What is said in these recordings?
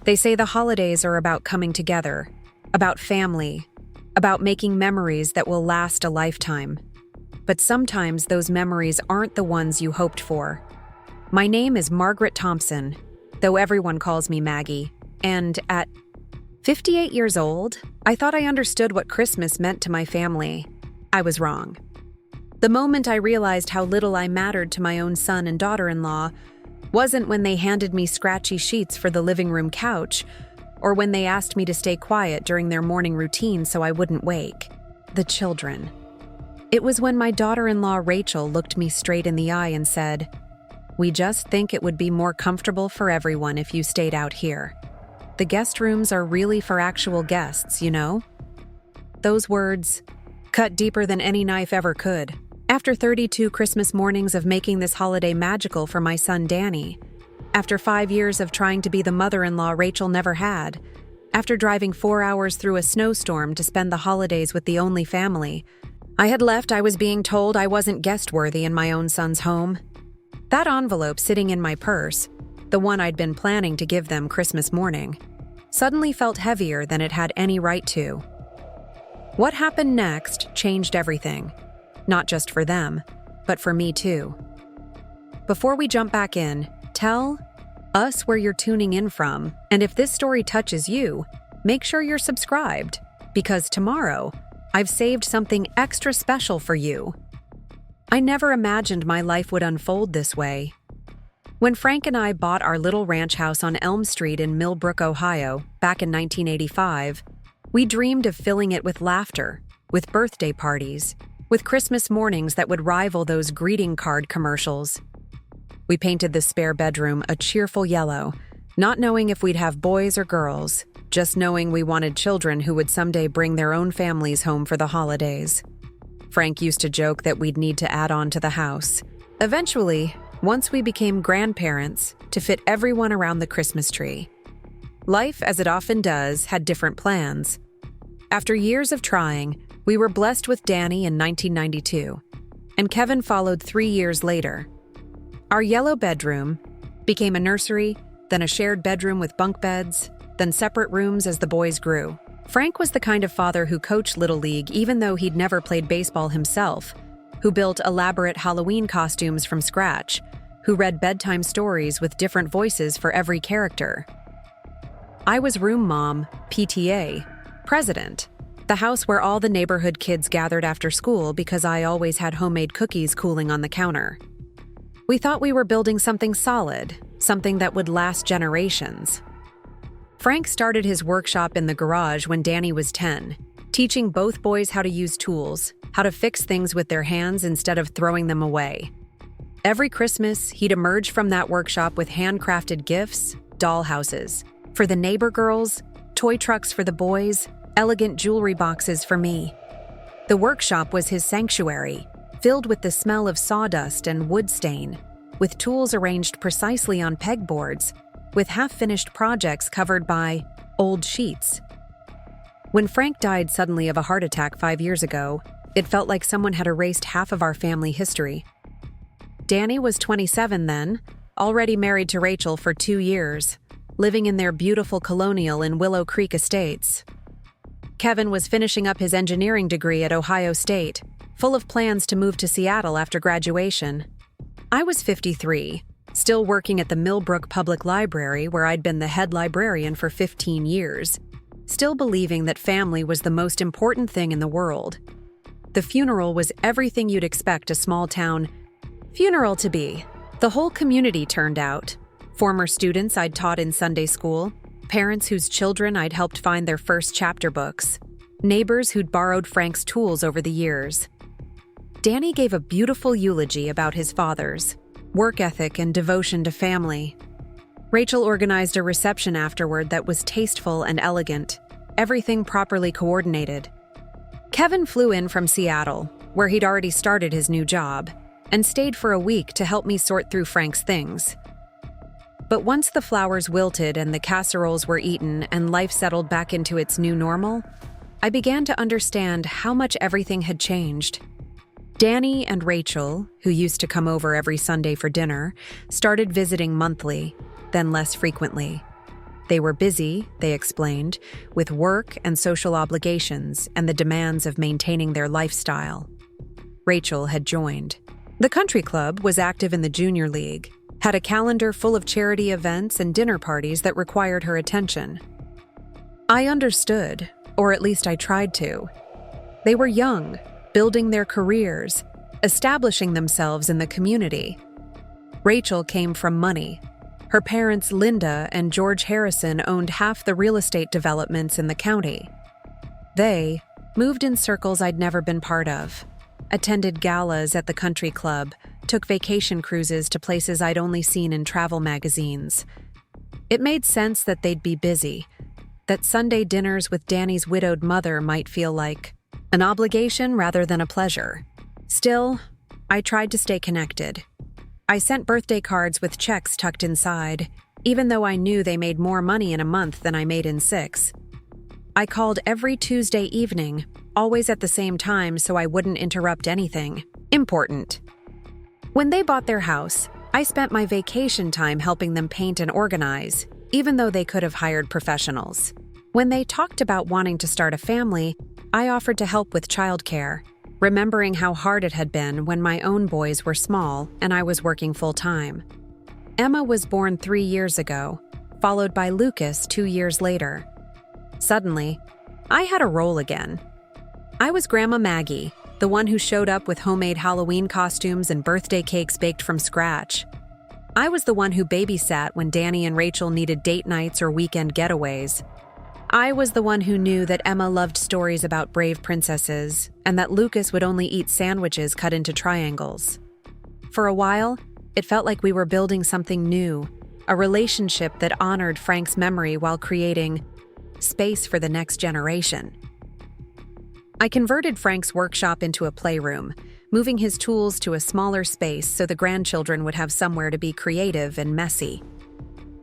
They say the holidays are about coming together, about family, about making memories that will last a lifetime. But sometimes those memories aren't the ones you hoped for. My name is Margaret Thompson, though everyone calls me Maggie, and at 58 years old, I thought I understood what Christmas meant to my family. I was wrong. The moment I realized how little I mattered to my own son and daughter-in-law wasn't when they handed me scratchy sheets for the living room couch, or when they asked me to stay quiet during their morning routine so I wouldn't wake. The children. It was when my daughter-in-law Rachel looked me straight in the eye and said, "We just think it would be more comfortable for everyone if you stayed out here. The guest rooms are really for actual guests, you know?" Those words cut deeper than any knife ever could. After 32 Christmas mornings of making this holiday magical for my son Danny, after 5 years of trying to be the mother-in-law Rachel never had, after driving 4 hours through a snowstorm to spend the holidays with the only family I had left, I was being told I wasn't guest-worthy in my own son's home. That envelope sitting in my purse, the one I'd been planning to give them Christmas morning, suddenly felt heavier than it had any right to. What happened next changed everything, not just for them, but for me too. Before we jump back in, tell us where you're tuning in from, and if this story touches you, make sure you're subscribed, because tomorrow, I've saved something extra special for you. I never imagined my life would unfold this way. When Frank and I bought our little ranch house on Elm Street in Millbrook, Ohio, back in 1985, we dreamed of filling it with laughter, with birthday parties, with Christmas mornings that would rival those greeting card commercials. We painted the spare bedroom a cheerful yellow, not knowing if we'd have boys or girls, just knowing we wanted children who would someday bring their own families home for the holidays. Frank used to joke that we'd need to add on to the house. Eventually, once we became grandparents, to fit everyone around the Christmas tree. Life, as it often does, had different plans. After years of trying, we were blessed with Danny in 1992, and Kevin followed 3 years later. Our yellow bedroom became a nursery, then a shared bedroom with bunk beds, then separate rooms as the boys grew. Frank was the kind of father who coached Little League even though he'd never played baseball himself, who built elaborate Halloween costumes from scratch, who read bedtime stories with different voices for every character. I was room mom, PTA, president, the house where all the neighborhood kids gathered after school because I always had homemade cookies cooling on the counter. We thought we were building something solid, something that would last generations. Frank started his workshop in the garage when Danny was 10, teaching both boys how to use tools, how to fix things with their hands instead of throwing them away. Every Christmas, he'd emerge from that workshop with handcrafted gifts, dollhouses. For the neighbor girls, toy trucks for the boys, elegant jewelry boxes for me. The workshop was his sanctuary, filled with the smell of sawdust and wood stain, with tools arranged precisely on pegboards, with half-finished projects covered by old sheets. When Frank died suddenly of a heart attack 5 years ago, it felt like someone had erased half of our family history. Danny was 27 then, already married to Rachel for 2 years, living in their beautiful colonial in Willow Creek Estates. Kevin was finishing up his engineering degree at Ohio State, full of plans to move to Seattle after graduation. I was 53, still working at the Millbrook Public Library where I'd been the head librarian for 15 years, still believing that family was the most important thing in the world. The funeral was everything you'd expect a small-town funeral to be. The whole community turned out. Former students I'd taught in Sunday school, parents whose children I'd helped find their first chapter books, neighbors who'd borrowed Frank's tools over the years. Danny gave a beautiful eulogy about his father's work ethic and devotion to family. Rachel organized a reception afterward that was tasteful and elegant, everything properly coordinated. Kevin flew in from Seattle, where he'd already started his new job, and stayed for a week to help me sort through Frank's things. But once the flowers wilted and the casseroles were eaten and life settled back into its new normal, I began to understand how much everything had changed. Danny and Rachel, who used to come over every Sunday for dinner, started visiting monthly, then less frequently. They were busy, they explained, with work and social obligations and the demands of maintaining their lifestyle. Rachel had joined. The country club was active in the junior league, had a calendar full of charity events and dinner parties that required her attention. I understood, or at least I tried to. They were young, building their careers, establishing themselves in the community. Rachel came from money. Her parents, Linda and George Harrison, owned half the real estate developments in the county. They moved in circles I'd never been part of, attended galas at the country club, took vacation cruises to places I'd only seen in travel magazines. It made sense that they'd be busy, that Sunday dinners with Danny's widowed mother might feel like an obligation rather than a pleasure. Still, I tried to stay connected. I sent birthday cards with checks tucked inside, even though I knew they made more money in a month than I made in 6. I called every Tuesday evening, always at the same time so I wouldn't interrupt anything important. When they bought their house, I spent my vacation time helping them paint and organize, even though they could have hired professionals. When they talked about wanting to start a family, I offered to help with childcare, remembering how hard it had been when my own boys were small and I was working full-time. Emma was born 3 years ago, followed by Lucas 2 years later. Suddenly, I had a role again. I was Grandma Maggie, the one who showed up with homemade Halloween costumes and birthday cakes baked from scratch. I was the one who babysat when Danny and Rachel needed date nights or weekend getaways. I was the one who knew that Emma loved stories about brave princesses and that Lucas would only eat sandwiches cut into triangles. For a while, it felt like we were building something new, a relationship that honored Frank's memory while creating space for the next generation. I converted Frank's workshop into a playroom, moving his tools to a smaller space so the grandchildren would have somewhere to be creative and messy.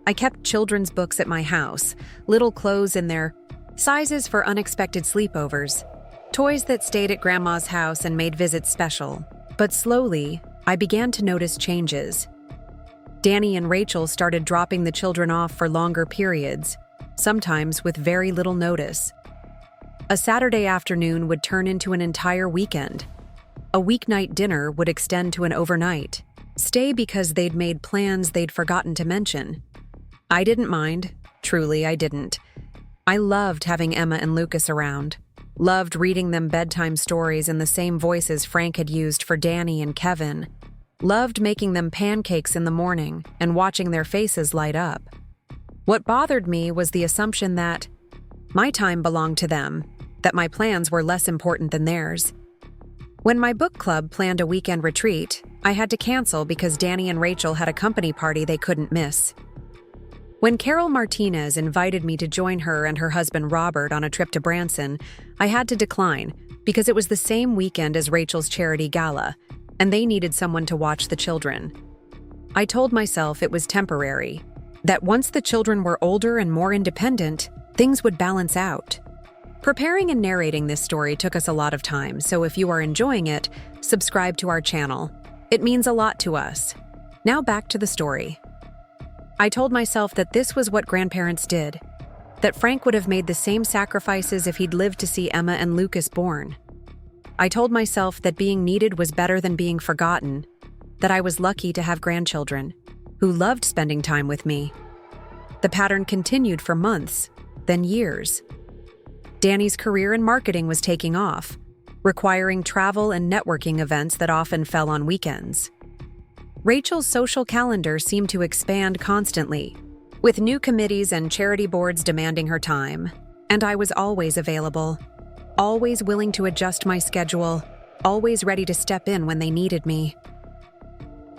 I kept children's books at my house, little clothes in their sizes for unexpected sleepovers, toys that stayed at Grandma's house and made visits special. But slowly, I began to notice changes. Danny and Rachel started dropping the children off for longer periods, sometimes with very little notice. A Saturday afternoon would turn into an entire weekend. A weeknight dinner would extend to an overnight stay because they'd made plans they'd forgotten to mention. I didn't mind. Truly, I didn't. I loved having Emma and Lucas around. Loved reading them bedtime stories in the same voices Frank had used for Danny and Kevin. Loved making them pancakes in the morning and watching their faces light up. What bothered me was the assumption that my time belonged to them, that my plans were less important than theirs. When my book club planned a weekend retreat, I had to cancel because Danny and Rachel had a company party they couldn't miss. When Carol Martinez invited me to join her and her husband Robert on a trip to Branson, I had to decline because it was the same weekend as Rachel's charity gala, and they needed someone to watch the children. I told myself it was temporary, that once the children were older and more independent, things would balance out. Preparing and narrating this story took us a lot of time, so if you are enjoying it, subscribe to our channel. It means a lot to us. Now back to the story. I told myself that this was what grandparents did, that Frank would have made the same sacrifices if he'd lived to see Emma and Lucas born. I told myself that being needed was better than being forgotten, that I was lucky to have grandchildren who loved spending time with me. The pattern continued for months, then years. Danny's career in marketing was taking off, requiring travel and networking events that often fell on weekends. Rachel's social calendar seemed to expand constantly, with new committees and charity boards demanding her time, and I was always available, always willing to adjust my schedule, always ready to step in when they needed me.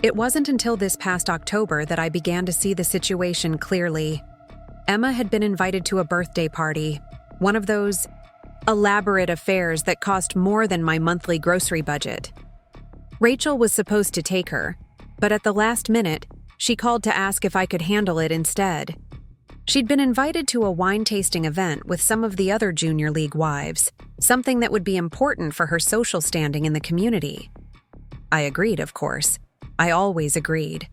It wasn't until this past October that I began to see the situation clearly. Emma had been invited to a birthday party, one of those elaborate affairs that cost more than my monthly grocery budget. Rachel was supposed to take her, but at the last minute, she called to ask if I could handle it instead. She'd been invited to a wine tasting event with some of the other junior league wives, something that would be important for her social standing in the community. I agreed, of course. I always agreed.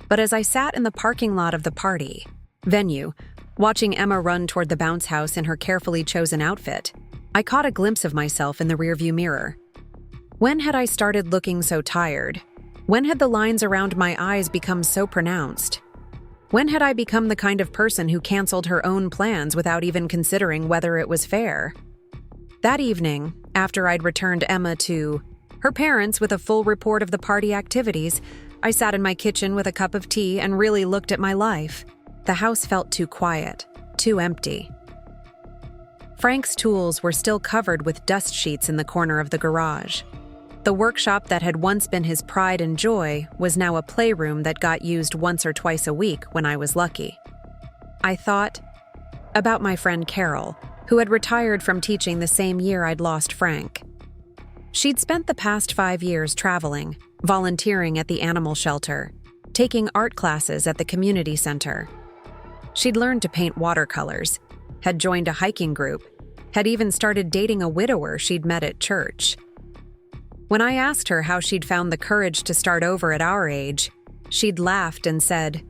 But as I sat in the parking lot of the party venue, Watching Emma run toward the bounce house in her carefully chosen outfit, I caught a glimpse of myself in the rearview mirror. When had I started looking so tired? When had the lines around my eyes become so pronounced? When had I become the kind of person who canceled her own plans without even considering whether it was fair? That evening, after I'd returned Emma to her parents with a full report of the party activities, I sat in my kitchen with a cup of tea and really looked at my life. The house felt too quiet, too empty. Frank's tools were still covered with dust sheets in the corner of the garage. The workshop that had once been his pride and joy was now a playroom that got used once or twice a week when I was lucky. I thought about my friend Carol, who had retired from teaching the same year I'd lost Frank. She'd spent the past 5 years traveling, volunteering at the animal shelter, taking art classes at the community center. She'd learned to paint watercolors, had joined a hiking group, had even started dating a widower she'd met at church. When I asked her how she'd found the courage to start over at our age, she'd laughed and said,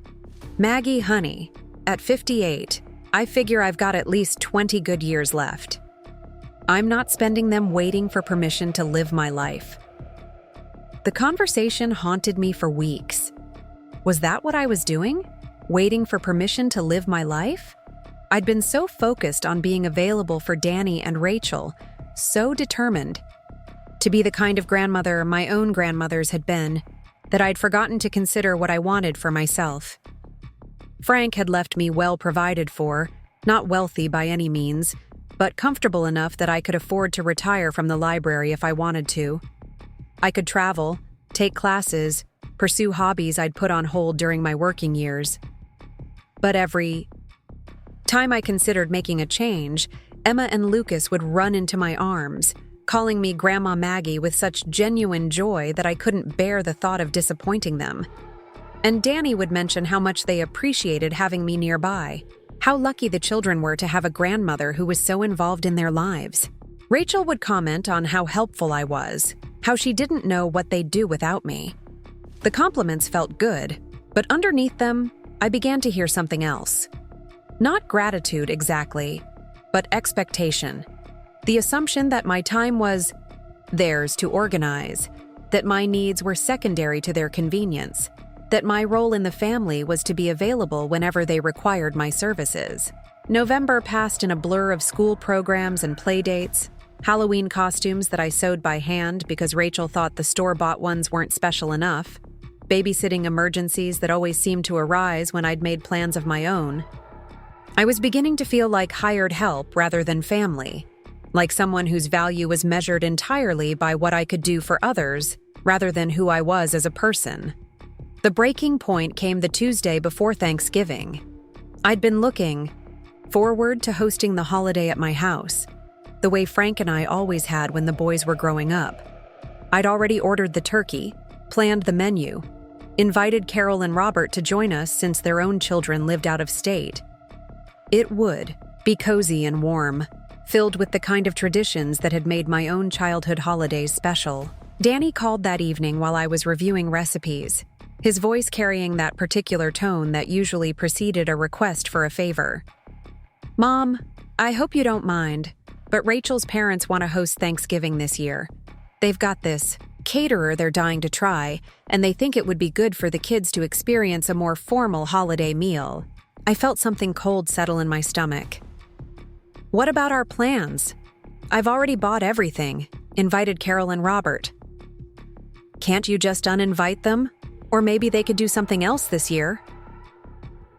"Maggie, honey, at 58, I figure I've got at least 20 good years left. I'm not spending them waiting for permission to live my life." The conversation haunted me for weeks. Was that what I was doing? Waiting for permission to live my life? I'd been so focused on being available for Danny and Rachel, so determined to be the kind of grandmother my own grandmothers had been, that I'd forgotten to consider what I wanted for myself. Frank had left me well provided for, not wealthy by any means, but comfortable enough that I could afford to retire from the library if I wanted to. I could travel, take classes, pursue hobbies I'd put on hold during my working years. But every time I considered making a change, Emma and Lucas would run into my arms, calling me Grandma Maggie with such genuine joy that I couldn't bear the thought of disappointing them. And Danny would mention how much they appreciated having me nearby, how lucky the children were to have a grandmother who was so involved in their lives. Rachel would comment on how helpful I was, how she didn't know what they'd do without me. The compliments felt good, but underneath them, I began to hear something else. Not gratitude exactly, but expectation. The assumption that my time was theirs to organize, that my needs were secondary to their convenience, that my role in the family was to be available whenever they required my services. November passed in a blur of school programs and play dates, Halloween costumes that I sewed by hand because Rachel thought the store-bought ones weren't special enough, babysitting emergencies that always seemed to arise when I'd made plans of my own. I was beginning to feel like hired help rather than family, like someone whose value was measured entirely by what I could do for others rather than who I was as a person. The breaking point came the Tuesday before Thanksgiving. I'd been looking forward to hosting the holiday at my house, the way Frank and I always had when the boys were growing up. I'd already ordered the turkey, planned the menu, invited Carol and Robert to join us since their own children lived out of state. It would be cozy and warm, filled with the kind of traditions that had made my own childhood holidays special. Danny called that evening while I was reviewing recipes, his voice carrying that particular tone that usually preceded a request for a favor. "Mom, I hope you don't mind, but Rachel's parents want to host Thanksgiving this year. They've got this caterer they're dying to try, and they think it would be good for the kids to experience a more formal holiday meal." I felt something cold settle in my stomach. "What about our plans? I've already bought everything, invited Carol and Robert." "Can't you just uninvite them? Or maybe they could do something else this year?"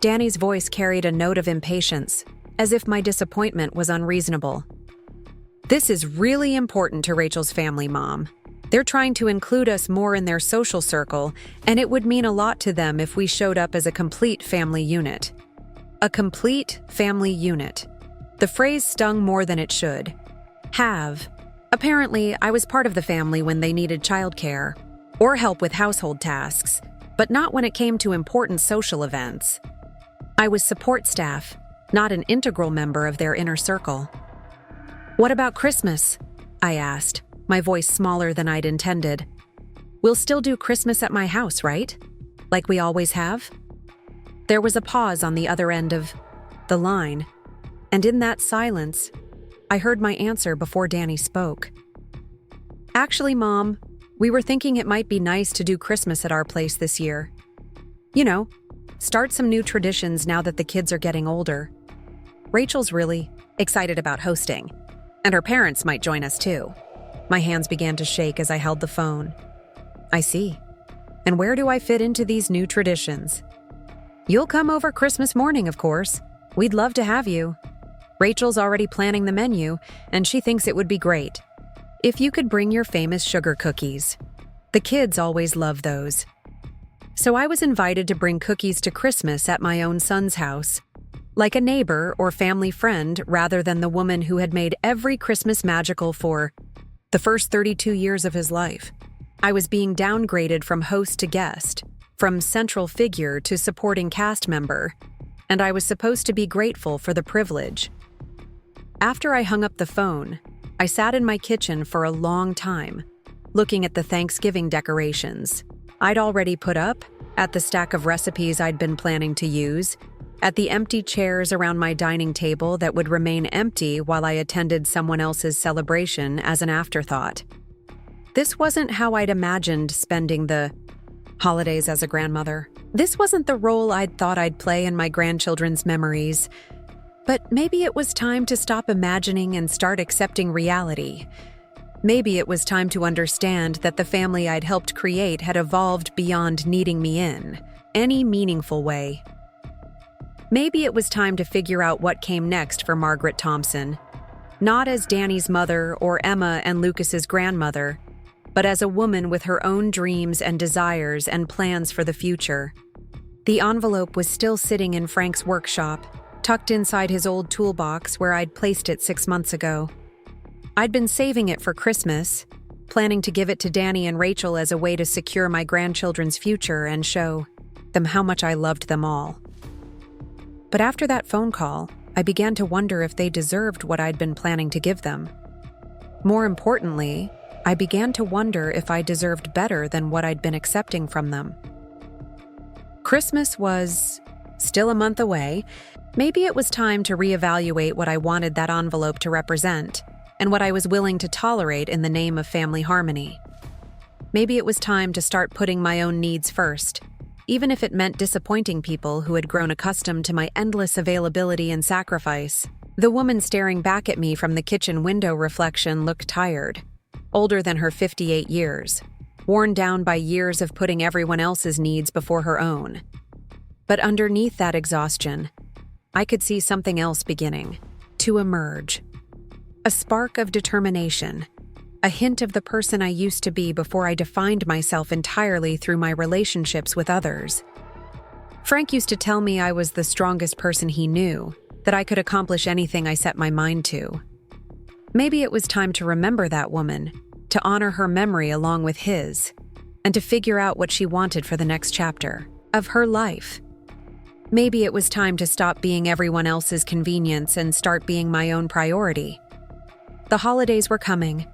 Danny's voice carried a note of impatience, as if my disappointment was unreasonable. "This is really important to Rachel's family, Mom. They're trying to include us more in their social circle, and it would mean a lot to them if we showed up as a complete family unit." A complete family unit. The phrase stung more than it should. Have. Apparently, I was part of the family when they needed childcare or help with household tasks, but not when it came to important social events. I was support staff, not an integral member of their inner circle. "What about Christmas?" I asked, my voice smaller than I'd intended. "We'll still do Christmas at my house, right? Like we always have?" There was a pause on the other end of the line, and in that silence, I heard my answer before Danny spoke. "Actually, Mom, we were thinking it might be nice to do Christmas at our place this year. You know, start some new traditions now that the kids are getting older." Rachel's really excited about hosting, and her parents might join us too. My hands began to shake as I held the phone. "I see. And where do I fit into these new traditions?" "You'll come over Christmas morning, of course. We'd love to have you. Rachel's already planning the menu, and she thinks it would be great. If you could bring your famous sugar cookies. The kids always love those." So I was invited to bring cookies to Christmas at my own son's house, like a neighbor or family friend rather than the woman who had made every Christmas magical for the first 32 years of his life. I was being downgraded from host to guest, from central figure to supporting cast member, and I was supposed to be grateful for the privilege. After I hung up the phone, I sat in my kitchen for a long time, looking at the Thanksgiving decorations I'd already put up, at the stack of recipes I'd been planning to use, at the empty chairs around my dining table that would remain empty while I attended someone else's celebration as an afterthought. This wasn't how I'd imagined spending the holidays as a grandmother. This wasn't the role I'd thought I'd play in my grandchildren's memories. But maybe it was time to stop imagining and start accepting reality. Maybe it was time to understand that the family I'd helped create had evolved beyond needing me in any meaningful way. Maybe it was time to figure out what came next for Margaret Thompson, not as Danny's mother or Emma and Lucas's grandmother, but as a woman with her own dreams and desires and plans for the future. The envelope was still sitting in Frank's workshop, tucked inside his old toolbox where I'd placed it 6 months ago. I'd been saving it for Christmas, planning to give it to Danny and Rachel as a way to secure my grandchildren's future and show them how much I loved them all. But after that phone call, I began to wonder if they deserved what I'd been planning to give them. More importantly, I began to wonder if I deserved better than what I'd been accepting from them. Christmas was still a month away. Maybe it was time to reevaluate what I wanted that envelope to represent and what I was willing to tolerate in the name of family harmony. Maybe it was time to start putting my own needs first, even if it meant disappointing people who had grown accustomed to my endless availability and sacrifice. The woman staring back at me from the kitchen window reflection looked tired, older than her 58 years, worn down by years of putting everyone else's needs before her own. But underneath that exhaustion, I could see something else beginning to emerge. A spark of determination, a hint of the person I used to be before I defined myself entirely through my relationships with others. Frank used to tell me I was the strongest person he knew, that I could accomplish anything I set my mind to. Maybe it was time to remember that woman, to honor her memory along with his, and to figure out what she wanted for the next chapter of her life. Maybe it was time to stop being everyone else's convenience and start being my own priority. The holidays were coming,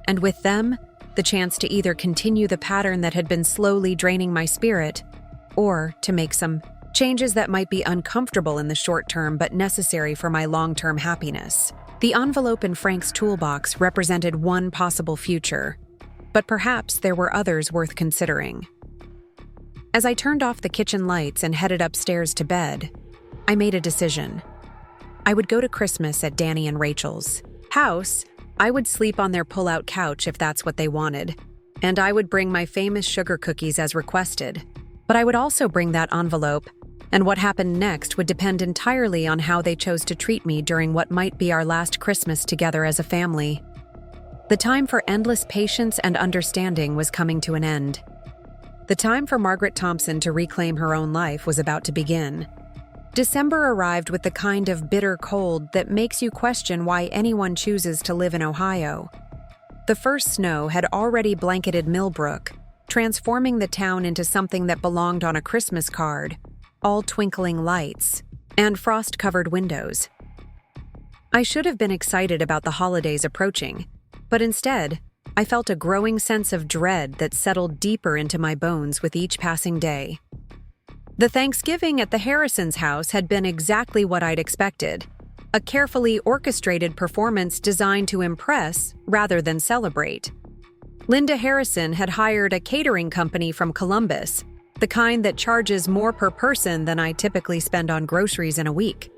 and with them, the chance to either continue the pattern that had been slowly draining my spirit, or to make some changes that might be uncomfortable in the short term but necessary for my long-term happiness. The envelope in Frank's toolbox represented one possible future, but perhaps there were others worth considering. As I turned off the kitchen lights and headed upstairs to bed, I made a decision. I would go to Christmas at Danny and Rachel's house. I would sleep on their pull-out couch if that's what they wanted, and I would bring my famous sugar cookies as requested. But I would also bring that envelope, and what happened next would depend entirely on how they chose to treat me during what might be our last Christmas together as a family. The time for endless patience and understanding was coming to an end. The time for Margaret Thompson to reclaim her own life was about to begin. December arrived with the kind of bitter cold that makes you question why anyone chooses to live in Ohio. The first snow had already blanketed Millbrook, transforming the town into something that belonged on a Christmas card, all twinkling lights and frost-covered windows. I should have been excited about the holidays approaching, but instead, I felt a growing sense of dread that settled deeper into my bones with each passing day. The Thanksgiving at the Harrisons' house had been exactly what I'd expected. A carefully orchestrated performance designed to impress rather than celebrate. Linda Harrison had hired a catering company from Columbus, the kind that charges more per person than I typically spend on groceries in a week.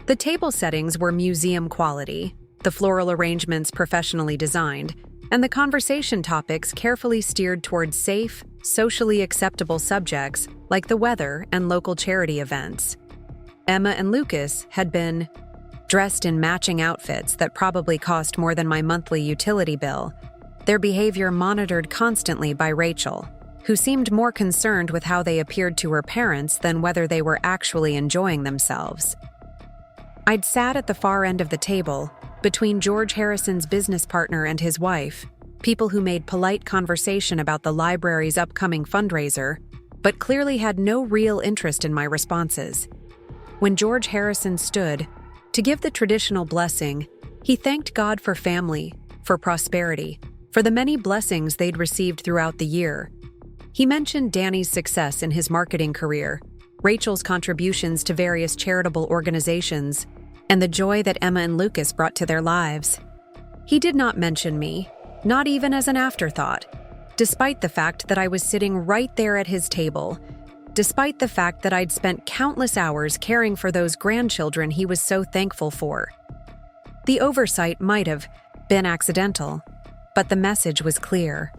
The table settings were museum quality, the floral arrangements professionally designed, and the conversation topics carefully steered towards safe, socially acceptable subjects like the weather and local charity events. Emma and Lucas had been dressed in matching outfits that probably cost more than my monthly utility bill, their behavior monitored constantly by Rachel, who seemed more concerned with how they appeared to her parents than whether they were actually enjoying themselves. I'd sat at the far end of the table, between George Harrison's business partner and his wife, people who made polite conversation about the library's upcoming fundraiser, but clearly had no real interest in my responses. When George Harrison stood to give the traditional blessing, he thanked God for family, for prosperity, for the many blessings they'd received throughout the year. He mentioned Danny's success in his marketing career, Rachel's contributions to various charitable organizations, and the joy that Emma and Lucas brought to their lives. He did not mention me, not even as an afterthought, despite the fact that I was sitting right there at his table, despite the fact that I'd spent countless hours caring for those grandchildren he was so thankful for. The oversight might have been accidental, but the message was clear.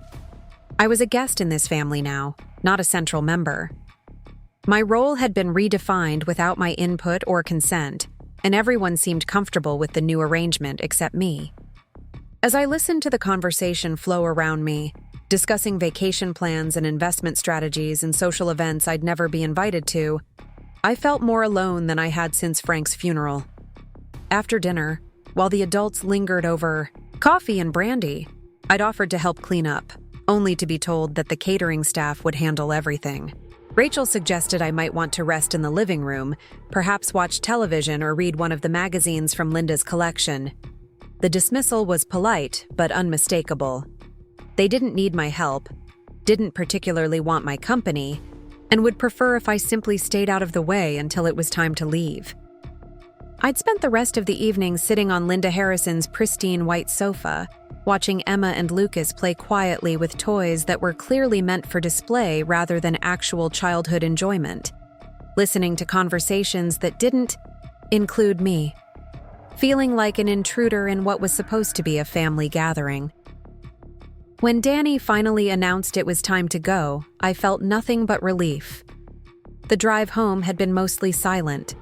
I was a guest in this family now, not a central member. My role had been redefined without my input or consent, and everyone seemed comfortable with the new arrangement except me. As I listened to the conversation flow around me, discussing vacation plans and investment strategies and social events I'd never be invited to, I felt more alone than I had since Frank's funeral. After dinner, while the adults lingered over coffee and brandy, I'd offered to help clean up, only to be told that the catering staff would handle everything. Rachel suggested I might want to rest in the living room, perhaps watch television or read one of the magazines from Linda's collection. The dismissal was polite but unmistakable. They didn't need my help, didn't particularly want my company, and would prefer if I simply stayed out of the way until it was time to leave. I'd spent the rest of the evening sitting on Linda Harrison's pristine white sofa, watching Emma and Lucas play quietly with toys that were clearly meant for display rather than actual childhood enjoyment, listening to conversations that didn't include me, feeling like an intruder in what was supposed to be a family gathering. When Danny finally announced it was time to go, I felt nothing but relief. The drive home had been mostly silent,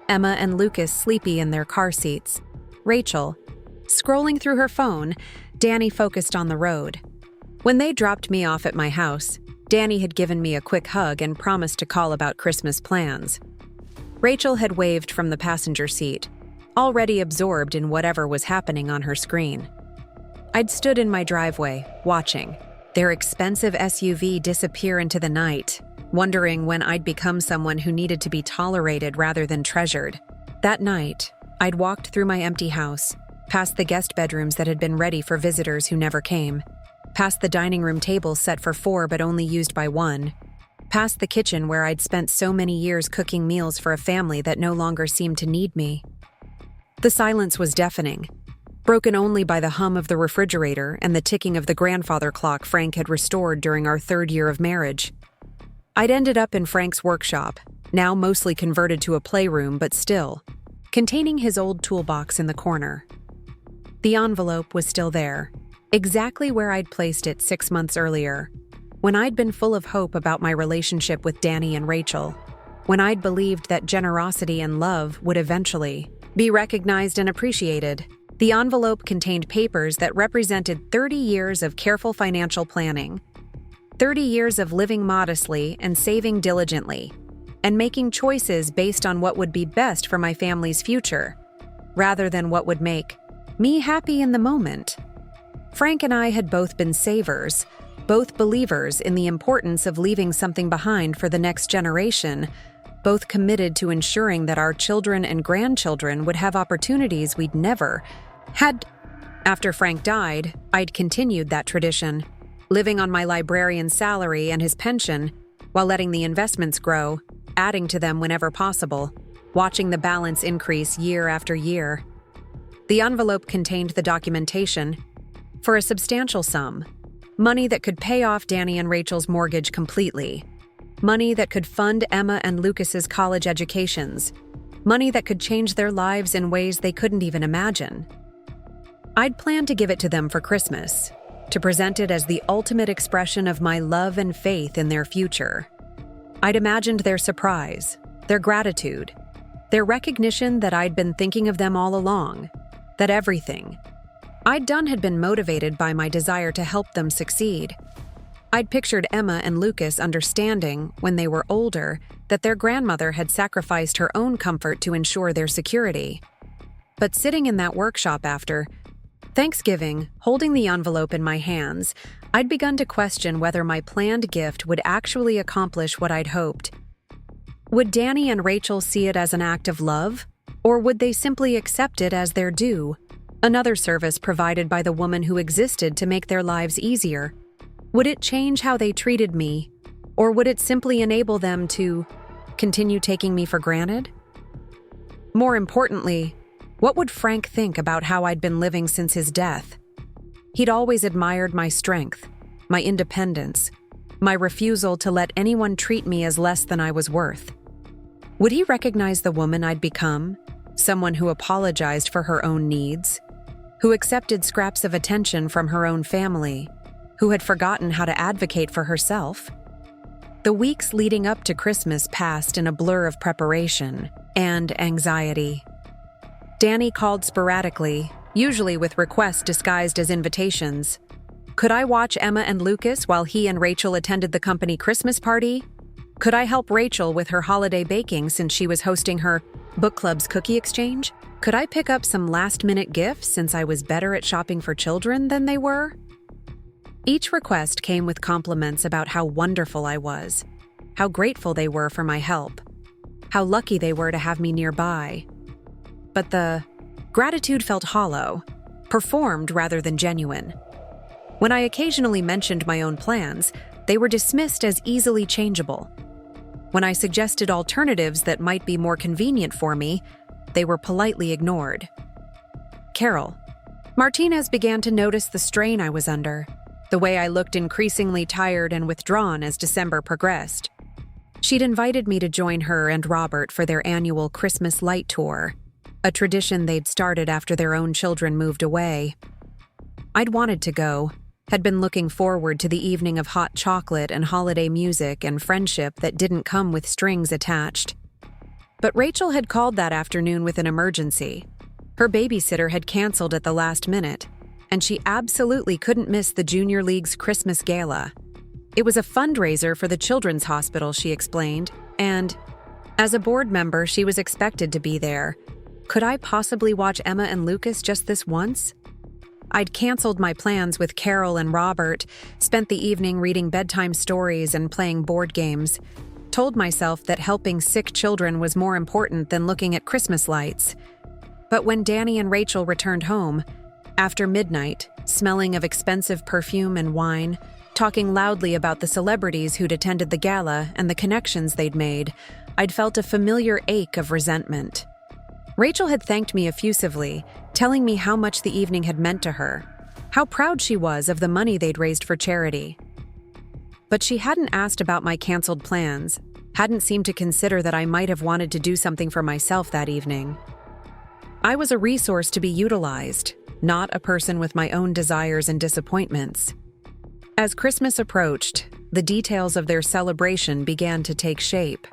Emma and Lucas sleepy in their car seats. Rachel, scrolling through her phone, Danny focused on the road. When they dropped me off at my house, Danny had given me a quick hug and promised to call about Christmas plans. Rachel had waved from the passenger seat, already absorbed in whatever was happening on her screen. I'd stood in my driveway, watching their expensive SUV disappear into the night, wondering when I'd become someone who needed to be tolerated rather than treasured. That night, I'd walked through my empty house, past the guest bedrooms that had been ready for visitors who never came, past the dining room table set for 4 but only used by 1, past the kitchen where I'd spent so many years cooking meals for a family that no longer seemed to need me. The silence was deafening, broken only by the hum of the refrigerator and the ticking of the grandfather clock Frank had restored during our 3rd year of marriage. I'd ended up in Frank's workshop, now mostly converted to a playroom but still, containing his old toolbox in the corner. The envelope was still there, exactly where I'd placed it 6 months earlier, when I'd been full of hope about my relationship with Danny and Rachel, when I'd believed that generosity and love would eventually be recognized and appreciated. The envelope contained papers that represented 30 years of careful financial planning, 30 years of living modestly and saving diligently, and making choices based on what would be best for my family's future, rather than what would make me happy in the moment. Frank and I had both been savers, both believers in the importance of leaving something behind for the next generation, both committed to ensuring that our children and grandchildren would have opportunities we'd never had. After Frank died, I'd continued that tradition, living on my librarian's salary and his pension, while letting the investments grow, adding to them whenever possible, watching the balance increase year after year. The envelope contained the documentation for a substantial sum, money that could pay off Danny and Rachel's mortgage completely, money that could fund Emma and Lucas's college educations, money that could change their lives in ways they couldn't even imagine. I'd planned to give it to them for Christmas, to present it as the ultimate expression of my love and faith in their future. I'd imagined their surprise, their gratitude, their recognition that I'd been thinking of them all along, that everything I'd done had been motivated by my desire to help them succeed. I'd pictured Emma and Lucas understanding, when they were older, that their grandmother had sacrificed her own comfort to ensure their security. But sitting in that workshop after Thanksgiving, holding the envelope in my hands, I'd begun to question whether my planned gift would actually accomplish what I'd hoped. Would Danny and Rachel see it as an act of love, or would they simply accept it as their due, another service provided by the woman who existed to make their lives easier? Would it change how they treated me, or would it simply enable them to continue taking me for granted? More importantly, what would Frank think about how I'd been living since his death? He'd always admired my strength, my independence, my refusal to let anyone treat me as less than I was worth. Would he recognize the woman I'd become, someone who apologized for her own needs, who accepted scraps of attention from her own family, who had forgotten how to advocate for herself? The weeks leading up to Christmas passed in a blur of preparation and anxiety. Danny called sporadically, usually with requests disguised as invitations. Could I watch Emma and Lucas while he and Rachel attended the company Christmas party? Could I help Rachel with her holiday baking since she was hosting her book club's cookie exchange? Could I pick up some last-minute gifts since I was better at shopping for children than they were? Each request came with compliments about how wonderful I was, how grateful they were for my help, how lucky they were to have me nearby. But the gratitude felt hollow, performed rather than genuine. When I occasionally mentioned my own plans, they were dismissed as easily changeable. When I suggested alternatives that might be more convenient for me, they were politely ignored. Carol. Martinez began to notice the strain I was under, the way I looked increasingly tired and withdrawn as December progressed. She'd invited me to join her and Robert for their annual Christmas light tour, a tradition they'd started after their own children moved away. I'd wanted to go, had been looking forward to the evening of hot chocolate and holiday music and friendship that didn't come with strings attached. But Rachel had called that afternoon with an emergency. Her babysitter had canceled at the last minute, and she absolutely couldn't miss the Junior League's Christmas gala. It was a fundraiser for the Children's Hospital, she explained, and as a board member, she was expected to be there. Could I possibly watch Emma and Lucas just this once? I'd canceled my plans with Carol and Robert, spent the evening reading bedtime stories and playing board games, told myself that helping sick children was more important than looking at Christmas lights. But when Danny and Rachel returned home, after midnight, smelling of expensive perfume and wine, talking loudly about the celebrities who'd attended the gala and the connections they'd made, I'd felt a familiar ache of resentment. Rachel had thanked me effusively, telling me how much the evening had meant to her, how proud she was of the money they'd raised for charity. But she hadn't asked about my canceled plans, hadn't seemed to consider that I might have wanted to do something for myself that evening. I was a resource to be utilized, not a person with my own desires and disappointments. As Christmas approached, the details of their celebration began to take shape.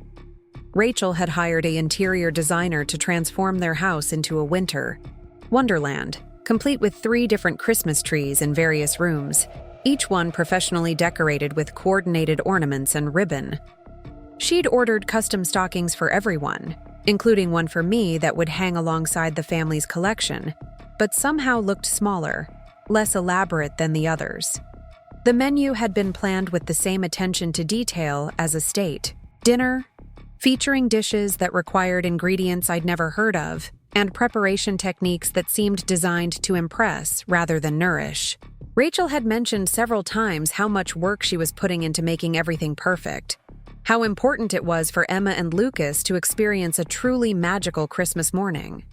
Rachel had hired an interior designer to transform their house into a winter wonderland, complete with 3 different Christmas trees in various rooms, each one professionally decorated with coordinated ornaments and ribbon. She'd ordered custom stockings for everyone, including one for me that would hang alongside the family's collection, but somehow looked smaller, less elaborate than the others. The menu had been planned with the same attention to detail as a state dinner, featuring dishes that required ingredients I'd never heard of, and preparation techniques that seemed designed to impress rather than nourish. Rachel had mentioned several times how much work she was putting into making everything perfect, how important it was for Emma and Lucas to experience a truly magical Christmas morning.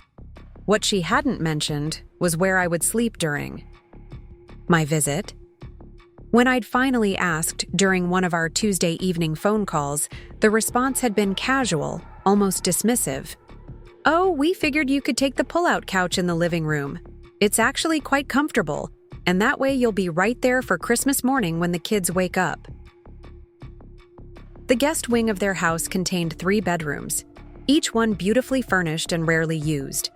What she hadn't mentioned was where I would sleep during my visit. When I'd finally asked during one of our Tuesday evening phone calls, the response had been casual, almost dismissive. "Oh, we figured you could take the pull-out couch in the living room. It's actually quite comfortable, and that way you'll be right there for Christmas morning when the kids wake up." The guest wing of their house contained 3 bedrooms, each one beautifully furnished and rarely used.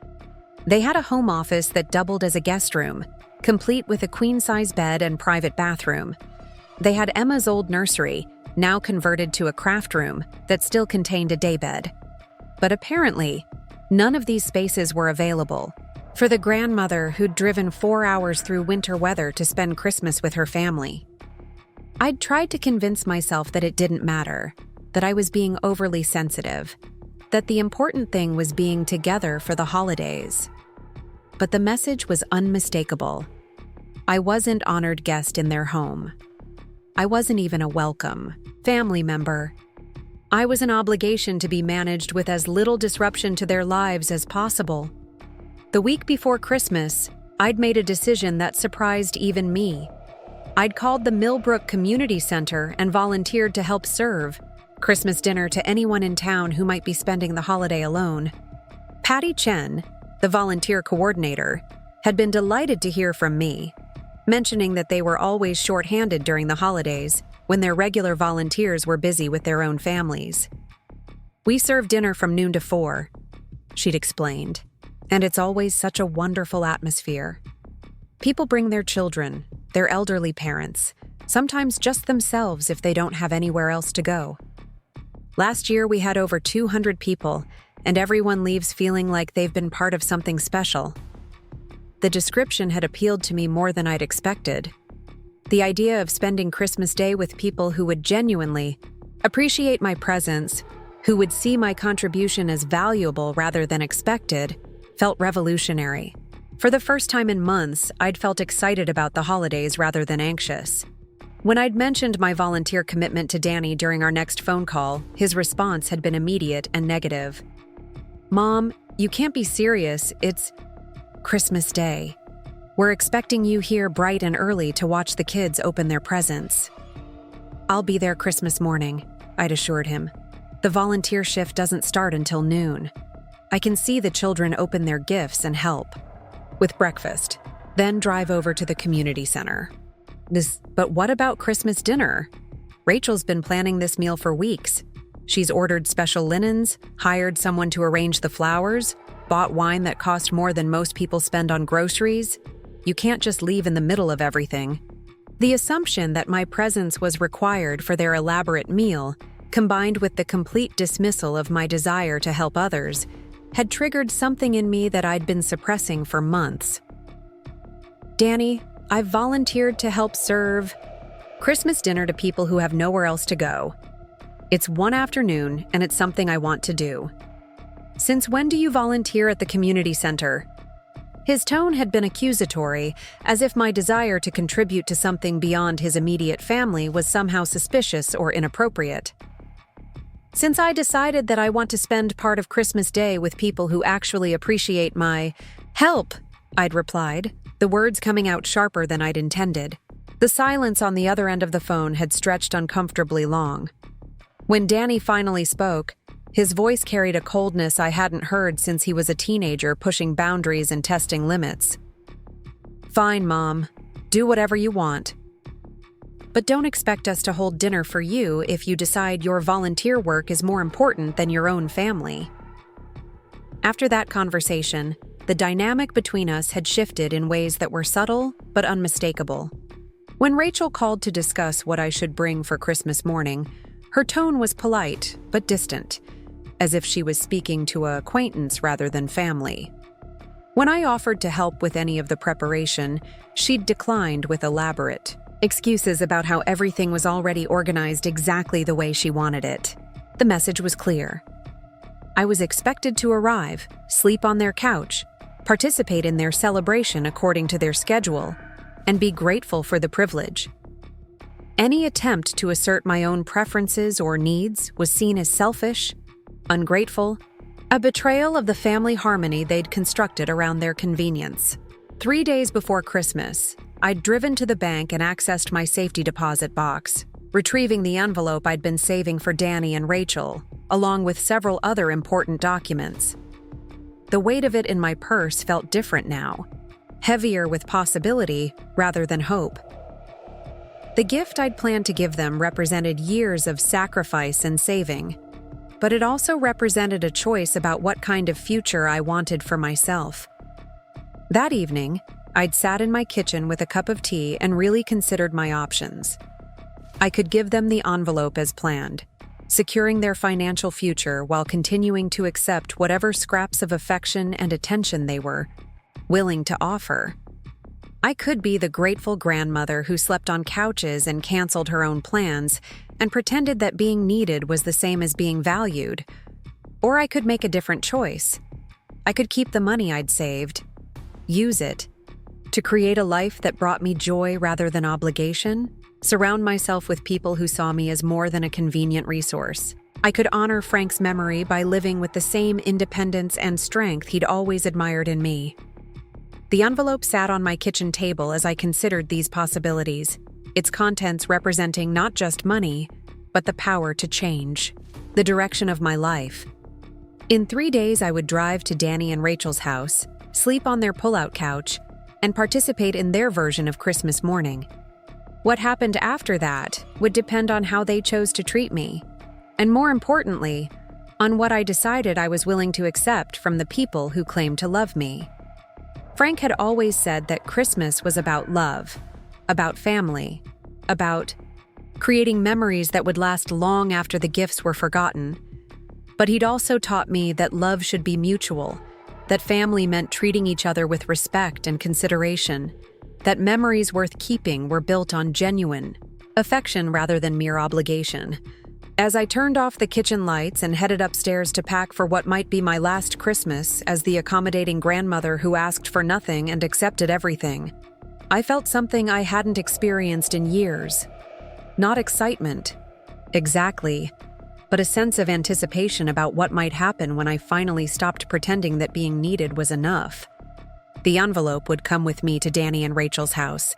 They had a home office that doubled as a guest room, complete with a queen-size bed and private bathroom. They had Emma's old nursery, now converted to a craft room that still contained a daybed. But apparently, none of these spaces were available for the grandmother who'd driven 4 hours through winter weather to spend Christmas with her family. I'd tried to convince myself that it didn't matter, that I was being overly sensitive, that the important thing was being together for the holidays. But the message was unmistakable. I wasn't honored guest in their home. I wasn't even a welcome family member. I was an obligation to be managed with as little disruption to their lives as possible. The week before Christmas, I'd made a decision that surprised even me. I'd called the Millbrook Community Center and volunteered to help serve Christmas dinner to anyone in town who might be spending the holiday alone. Patty Chen, the volunteer coordinator, had been delighted to hear from me, mentioning that they were always short-handed during the holidays when their regular volunteers were busy with their own families. "We serve dinner from noon to 4, she'd explained, "and it's always such a wonderful atmosphere. People bring their children, their elderly parents, sometimes just themselves if they don't have anywhere else to go. Last year we had over 200 people, and everyone leaves feeling like they've been part of something special." The description had appealed to me more than I'd expected. The idea of spending Christmas Day with people who would genuinely appreciate my presence, who would see my contribution as valuable rather than expected, felt revolutionary. For the first time in months, I'd felt excited about the holidays rather than anxious. When I'd mentioned my volunteer commitment to Danny during our next phone call, his response had been immediate and negative. "Mom, you can't be serious. It's Christmas Day. We're expecting you here bright and early to watch the kids open their presents." "I'll be there Christmas morning," I'd assured him. "The volunteer shift doesn't start until noon. I can see the children open their gifts and help with breakfast, then drive over to the community center." But what about Christmas dinner? Rachel's been planning this meal for weeks. She's ordered special linens, hired someone to arrange the flowers, bought wine that cost more than most people spend on groceries. You can't just leave in the middle of everything. The assumption that my presence was required for their elaborate meal, combined with the complete dismissal of my desire to help others, had triggered something in me that I'd been suppressing for months. "Danny, I've volunteered to help serve Christmas dinner to people who have nowhere else to go. It's one afternoon, and it's something I want to do. Since when do you volunteer at the community center?" His tone had been accusatory, as if my desire to contribute to something beyond his immediate family was somehow suspicious or inappropriate. "Since I decided that I want to spend part of Christmas Day with people who actually appreciate my help," I'd replied, the words coming out sharper than I'd intended. The silence on the other end of the phone had stretched uncomfortably long. When Danny finally spoke, his voice carried a coldness I hadn't heard since he was a teenager pushing boundaries and testing limits. "Fine, Mom. Do whatever you want. But don't expect us to hold dinner for you if you decide your volunteer work is more important than your own family." After that conversation, the dynamic between us had shifted in ways that were subtle but unmistakable. When Rachel called to discuss what I should bring for Christmas morning, her tone was polite but distant, as if she was speaking to an acquaintance rather than family. When I offered to help with any of the preparation, she'd declined with elaborate excuses about how everything was already organized exactly the way she wanted it. The message was clear. I was expected to arrive, sleep on their couch, participate in their celebration according to their schedule, and be grateful for the privilege. Any attempt to assert my own preferences or needs was seen as selfish, ungrateful, a betrayal of the family harmony they'd constructed around their convenience. 3 days before Christmas, I'd driven to the bank and accessed my safety deposit box, retrieving the envelope I'd been saving for Danny and Rachel, along with several other important documents. The weight of it in my purse felt different now, heavier with possibility rather than hope. The gift I'd planned to give them represented years of sacrifice and saving, but it also represented a choice about what kind of future I wanted for myself. That evening, I'd sat in my kitchen with a cup of tea and really considered my options. I could give them the envelope as planned, securing their financial future while continuing to accept whatever scraps of affection and attention they were willing to offer. I could be the grateful grandmother who slept on couches and canceled her own plans and pretended that being needed was the same as being valued. Or I could make a different choice. I could keep the money I'd saved, use it, to create a life that brought me joy rather than obligation, surround myself with people who saw me as more than a convenient resource. I could honor Frank's memory by living with the same independence and strength he'd always admired in me. The envelope sat on my kitchen table as I considered these possibilities, its contents representing not just money, but the power to change, the direction of my life. In 3 days, I would drive to Danny and Rachel's house, sleep on their pull-out couch, and participate in their version of Christmas morning. What happened after that would depend on how they chose to treat me, and more importantly, on what I decided I was willing to accept from the people who claimed to love me. Frank had always said that Christmas was about love, about family, about creating memories that would last long after the gifts were forgotten. But he'd also taught me that love should be mutual, that family meant treating each other with respect and consideration, that memories worth keeping were built on genuine affection rather than mere obligation. As I turned off the kitchen lights and headed upstairs to pack for what might be my last Christmas as the accommodating grandmother who asked for nothing and accepted everything, I felt something I hadn't experienced in years. Not excitement, exactly, but a sense of anticipation about what might happen when I finally stopped pretending that being needed was enough. The envelope would come with me to Danny and Rachel's house,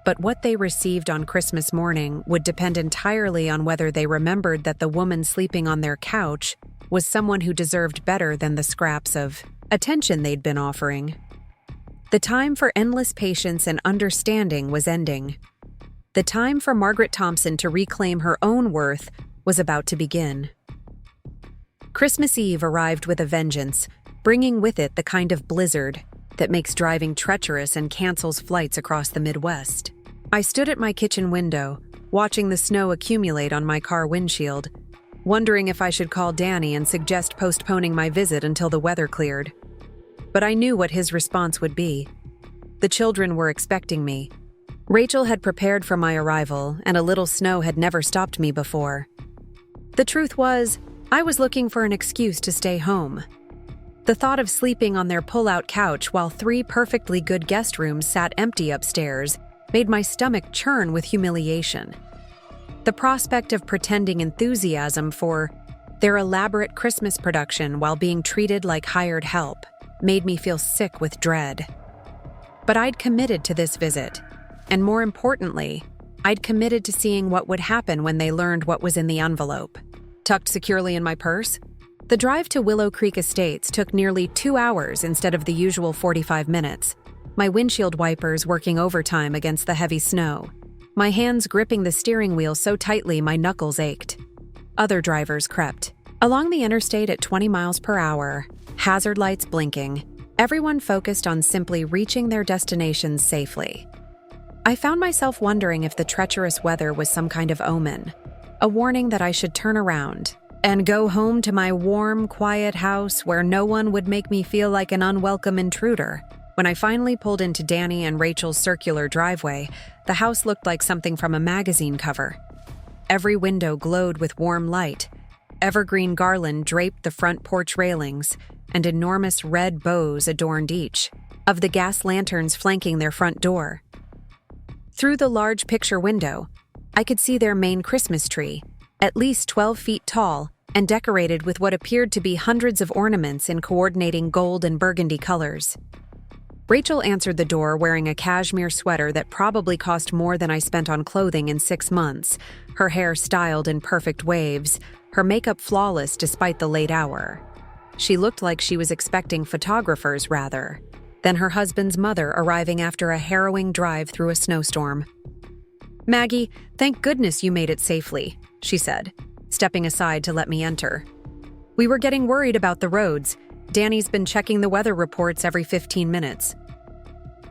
but what they received on Christmas morning would depend entirely on whether they remembered that the woman sleeping on their couch was someone who deserved better than the scraps of attention they'd been offering. The time for endless patience and understanding was ending. The time for Margaret Thompson to reclaim her own worth was about to begin. Christmas Eve arrived with a vengeance, bringing with it the kind of blizzard that makes driving treacherous and cancels flights across the Midwest. I stood at my kitchen window, watching the snow accumulate on my car windshield, wondering if I should call Danny and suggest postponing my visit until the weather cleared. But I knew what his response would be. The children were expecting me. Rachel had prepared for my arrival, and a little snow had never stopped me before. The truth was, I was looking for an excuse to stay home. The thought of sleeping on their pull-out couch while 3 perfectly good guest rooms sat empty upstairs made my stomach churn with humiliation. The prospect of pretending enthusiasm for their elaborate Christmas production while being treated like hired help made me feel sick with dread. But I'd committed to this visit, and more importantly, I'd committed to seeing what would happen when they learned what was in the envelope. Tucked securely in my purse, the drive to Willow Creek Estates took nearly 2 hours instead of the usual 45 minutes, my windshield wipers working overtime against the heavy snow, my hands gripping the steering wheel so tightly my knuckles ached. Other drivers crept along the interstate at 20 miles per hour, hazard lights blinking, everyone focused on simply reaching their destinations safely. I found myself wondering if the treacherous weather was some kind of omen, a warning that I should turn around and go home to my warm, quiet house where no one would make me feel like an unwelcome intruder. When I finally pulled into Danny and Rachel's circular driveway, the house looked like something from a magazine cover. Every window glowed with warm light. Evergreen garland draped the front porch railings, and enormous red bows adorned each of the gas lanterns flanking their front door. Through the large picture window, I could see their main Christmas tree, at least 12 feet tall, and decorated with what appeared to be hundreds of ornaments in coordinating gold and burgundy colors. Rachel answered the door wearing a cashmere sweater that probably cost more than I spent on clothing in 6 months, her hair styled in perfect waves, her makeup flawless despite the late hour. She looked like she was expecting photographers, rather than her husband's mother arriving after a harrowing drive through a snowstorm. "Maggie, thank goodness you made it safely," she said, stepping aside to let me enter. "We were getting worried about the roads. Danny's been checking the weather reports every 15 minutes.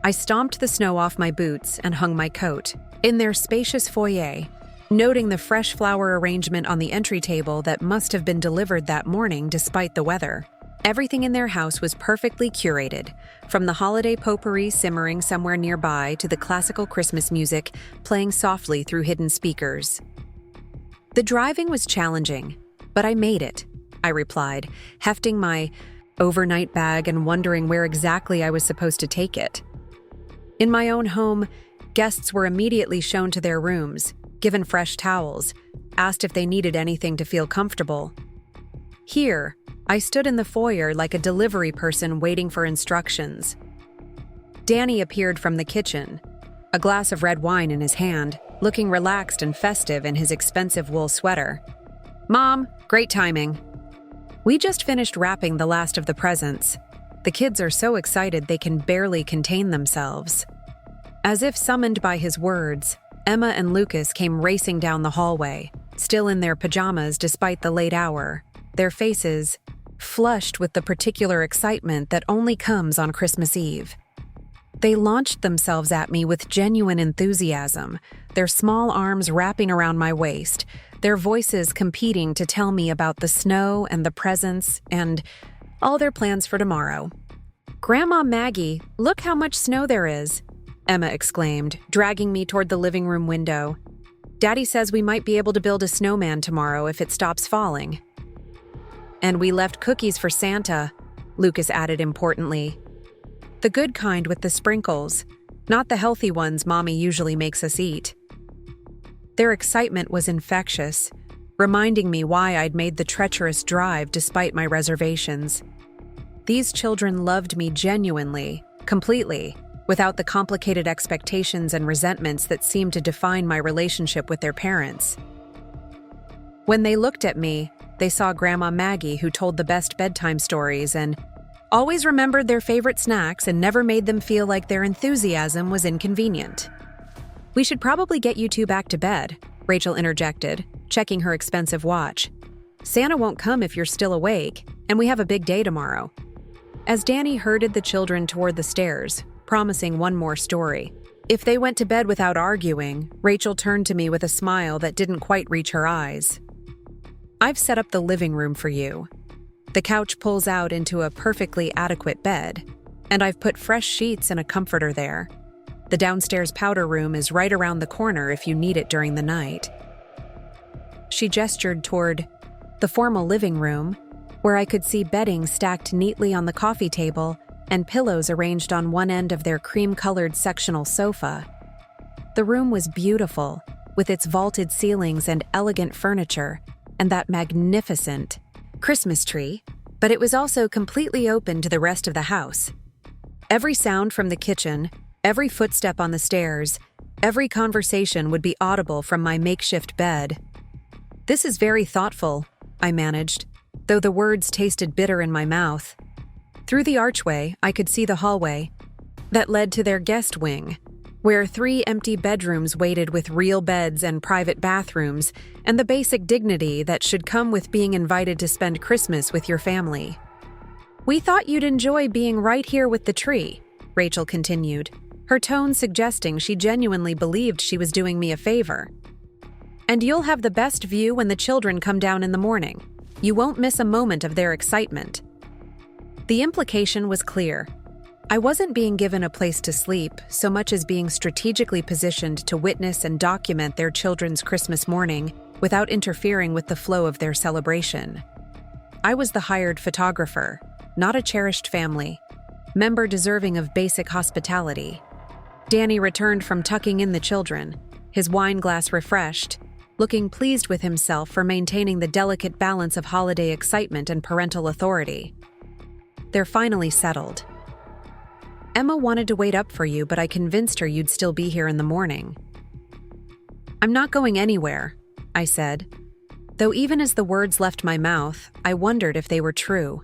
I stomped the snow off my boots and hung my coat in their spacious foyer, noting the fresh flower arrangement on the entry table that must have been delivered that morning despite the weather. Everything in their house was perfectly curated, from the holiday potpourri simmering somewhere nearby to the classical Christmas music playing softly through hidden speakers. "The driving was challenging, but I made it," I replied, hefting my overnight bag and wondering where exactly I was supposed to take it. In my own home, guests were immediately shown to their rooms, given fresh towels, asked if they needed anything to feel comfortable. Here, I stood in the foyer like a delivery person waiting for instructions. Danny appeared from the kitchen, a glass of red wine in his hand, looking relaxed and festive in his expensive wool sweater. "Mom, great timing. We just finished wrapping the last of the presents. The kids are so excited they can barely contain themselves." As if summoned by his words, Emma and Lucas came racing down the hallway, still in their pajamas despite the late hour, their faces flushed with the particular excitement that only comes on Christmas Eve. They launched themselves at me with genuine enthusiasm, their small arms wrapping around my waist, their voices competing to tell me about the snow and the presents and all their plans for tomorrow. "Grandma Maggie, look how much snow there is," Emma exclaimed, dragging me toward the living room window. "Daddy says we might be able to build a snowman tomorrow if it stops falling." "And we left cookies for Santa," Lucas added importantly. "The good kind with the sprinkles, not the healthy ones Mommy usually makes us eat." Their excitement was infectious, reminding me why I'd made the treacherous drive despite my reservations. These children loved me genuinely, completely, without the complicated expectations and resentments that seemed to define my relationship with their parents. When they looked at me, they saw Grandma Maggie, who told the best bedtime stories and always remembered their favorite snacks and never made them feel like their enthusiasm was inconvenient. "We should probably get you two back to bed," Rachel interjected, checking her expensive watch. "Santa won't come if you're still awake, and we have a big day tomorrow." As Danny herded the children toward the stairs, promising one more story. If they went to bed without arguing, Rachel turned to me with a smile that didn't quite reach her eyes. "I've set up the living room for you. The couch pulls out into a perfectly adequate bed, and I've put fresh sheets and a comforter there. The downstairs powder room is right around the corner if you need it during the night." She gestured toward the formal living room, where I could see bedding stacked neatly on the coffee table and pillows arranged on one end of their cream-colored sectional sofa. The room was beautiful, with its vaulted ceilings and elegant furniture, and that magnificent Christmas tree, but it was also completely open to the rest of the house. Every sound from the kitchen, every footstep on the stairs, every conversation would be audible from my makeshift bed. "This is very thoughtful," I managed, though the words tasted bitter in my mouth. Through the archway, I could see the hallway that led to their guest wing, where 3 empty bedrooms waited with real beds and private bathrooms, and the basic dignity that should come with being invited to spend Christmas with your family. "We thought you'd enjoy being right here with the tree," Rachel continued, her tone suggesting she genuinely believed she was doing me a favor. "And you'll have the best view when the children come down in the morning. You won't miss a moment of their excitement." The implication was clear. I wasn't being given a place to sleep so much as being strategically positioned to witness and document their children's Christmas morning without interfering with the flow of their celebration. I was the hired photographer, not a cherished family member deserving of basic hospitality. Danny returned from tucking in the children, his wine glass refreshed, looking pleased with himself for maintaining the delicate balance of holiday excitement and parental authority. They're finally settled. Emma wanted to wait up for you, but I convinced her you'd still be here in the morning. I'm not going anywhere, I said, though even as the words left my mouth, I wondered if they were true.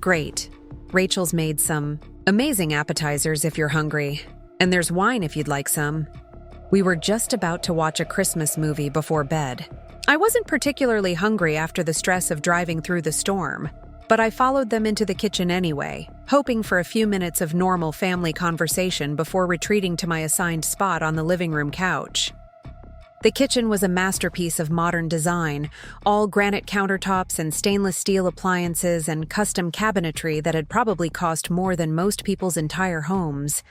Great. Rachel's made some amazing appetizers if you're hungry, and there's wine if you'd like some. We were just about to watch a Christmas movie before bed. I wasn't particularly hungry after the stress of driving through the storm, but I followed them into the kitchen anyway, hoping for a few minutes of normal family conversation before retreating to my assigned spot on the living room couch. The kitchen was a masterpiece of modern design, all granite countertops and stainless steel appliances and custom cabinetry that had probably cost more than most people's entire homes.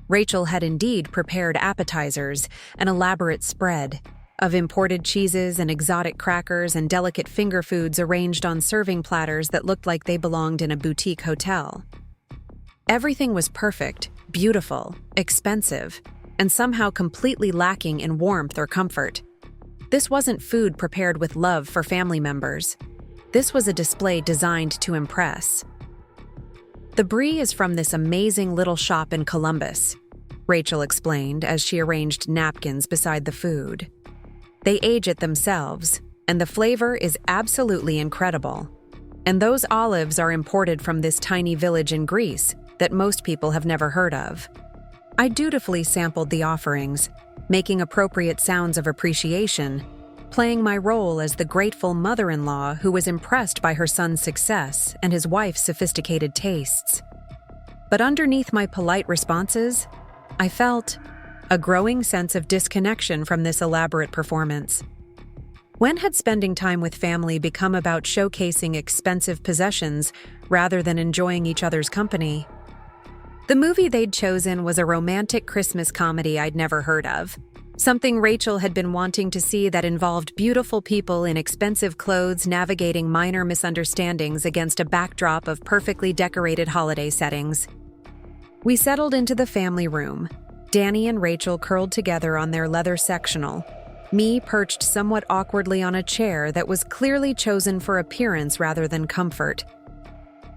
Rachel had indeed prepared appetizers, an elaborate spread of imported cheeses and exotic crackers and delicate finger foods arranged on serving platters that looked like they belonged in a boutique hotel. Everything was perfect, beautiful, expensive, and somehow completely lacking in warmth or comfort. This wasn't food prepared with love for family members. This was a display designed to impress. The brie is from this amazing little shop in Columbus, Rachel explained as she arranged napkins beside the food. They age it themselves, and the flavor is absolutely incredible. And those olives are imported from this tiny village in Greece that most people have never heard of. I dutifully sampled the offerings, making appropriate sounds of appreciation, playing my role as the grateful mother-in-law who was impressed by her son's success and his wife's sophisticated tastes. But underneath my polite responses, I felt a growing sense of disconnection from this elaborate performance. When had spending time with family become about showcasing expensive possessions rather than enjoying each other's company? The movie they'd chosen was a romantic Christmas comedy I'd never heard of, something Rachel had been wanting to see that involved beautiful people in expensive clothes navigating minor misunderstandings against a backdrop of perfectly decorated holiday settings. We settled into the family room, Danny and Rachel curled together on their leather sectional, me perched somewhat awkwardly on a chair that was clearly chosen for appearance rather than comfort.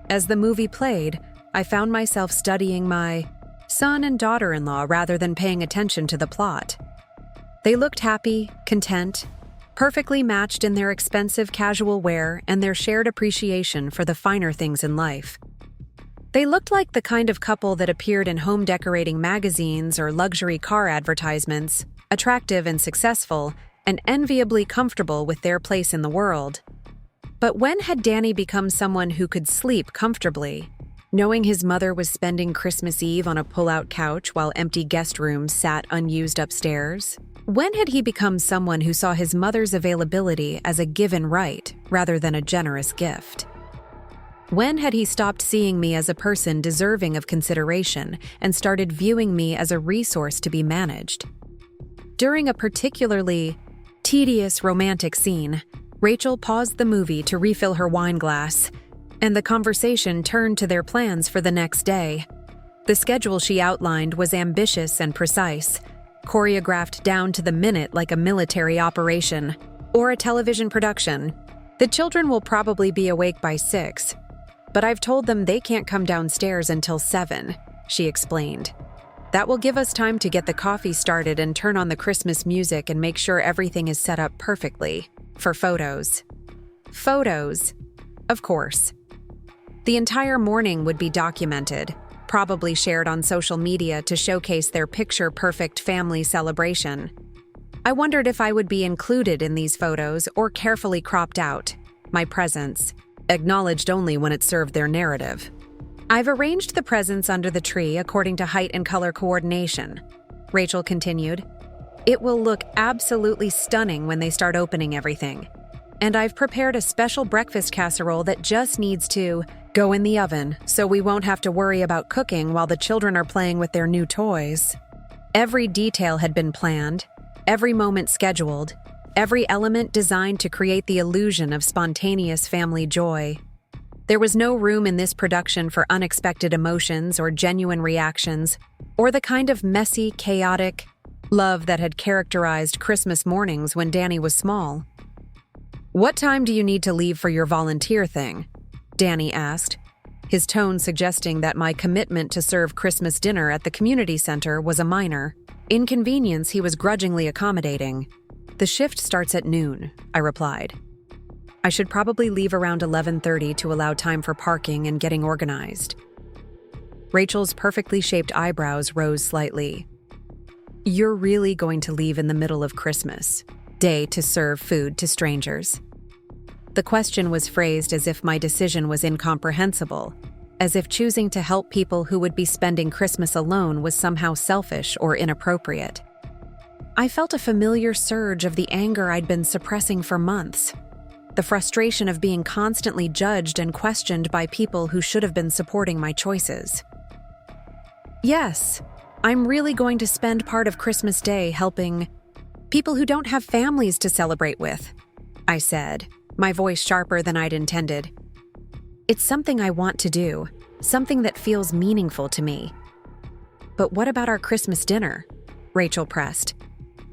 As the movie played, I found myself studying my son and daughter-in-law rather than paying attention to the plot. They looked happy, content, perfectly matched in their expensive casual wear and their shared appreciation for the finer things in life. They looked like the kind of couple that appeared in home decorating magazines or luxury car advertisements, attractive and successful, and enviably comfortable with their place in the world. But when had Danny become someone who could sleep comfortably, knowing his mother was spending Christmas Eve on a pull-out couch while empty guest rooms sat unused upstairs? When had he become someone who saw his mother's availability as a given right rather than a generous gift? When had he stopped seeing me as a person deserving of consideration and started viewing me as a resource to be managed? During a particularly tedious romantic scene, Rachel paused the movie to refill her wine glass, and the conversation turned to their plans for the next day. The schedule she outlined was ambitious and precise, choreographed down to the minute like a military operation or a television production. The children will probably be awake by 6, but I've told them they can't come downstairs until 7, she explained. That will give us time to get the coffee started and turn on the Christmas music and make sure everything is set up perfectly. For photos. Photos. Of course. The entire morning would be documented, probably shared on social media to showcase their picture-perfect family celebration. I wondered if I would be included in these photos or carefully cropped out, my presence, acknowledged only when it served their narrative. I've arranged the presents under the tree according to height and color coordination, Rachel continued. It will look absolutely stunning when they start opening everything. And I've prepared a special breakfast casserole that just needs to go in the oven so we won't have to worry about cooking while the children are playing with their new toys. Every detail had been planned, every moment scheduled, every element designed to create the illusion of spontaneous family joy. There was no room in this production for unexpected emotions or genuine reactions, or the kind of messy, chaotic, Love that had characterized Christmas mornings when Danny was small. "What time do you need to leave for your volunteer thing?" Danny asked, his tone suggesting that my commitment to serve Christmas dinner at the community center was a minor inconvenience he was grudgingly accommodating. "The shift starts at noon," I replied. "I should probably leave around 11:30 to allow time for parking and getting organized." Rachel's perfectly shaped eyebrows rose slightly. "You're really going to leave in the middle of Christmas Day to serve food to strangers?" The question was phrased as if my decision was incomprehensible, as if choosing to help people who would be spending Christmas alone was somehow selfish or inappropriate. I felt a familiar surge of the anger I'd been suppressing for months, the frustration of being constantly judged and questioned by people who should have been supporting my choices. "Yes, I'm really going to spend part of Christmas Day helping people who don't have families to celebrate with," I said, my voice sharper than I'd intended. "It's something I want to do, something that feels meaningful to me." "But what about our Christmas dinner?" Rachel pressed.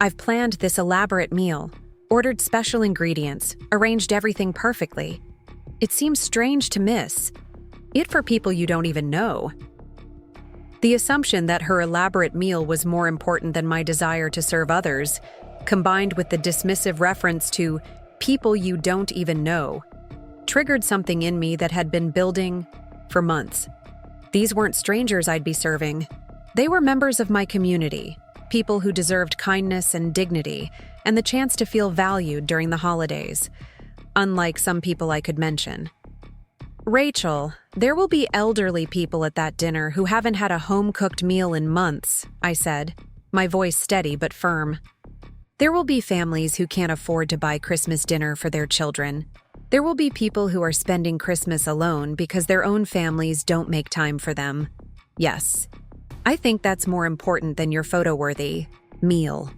"I've planned this elaborate meal, ordered special ingredients, arranged everything perfectly. It seems strange to miss it for people you don't even know." The assumption that her elaborate meal was more important than my desire to serve others, combined with the dismissive reference to people you don't even know, triggered something in me that had been building for months. These weren't strangers I'd be serving. They were members of my community, people who deserved kindness and dignity, and the chance to feel valued during the holidays, unlike some people I could mention. "Rachel, there will be elderly people at that dinner who haven't had a home-cooked meal in months," I said, my voice steady but firm. "There will be families who can't afford to buy Christmas dinner for their children. There will be people who are spending Christmas alone because their own families don't make time for them. Yes, I think that's more important than your photo-worthy meal."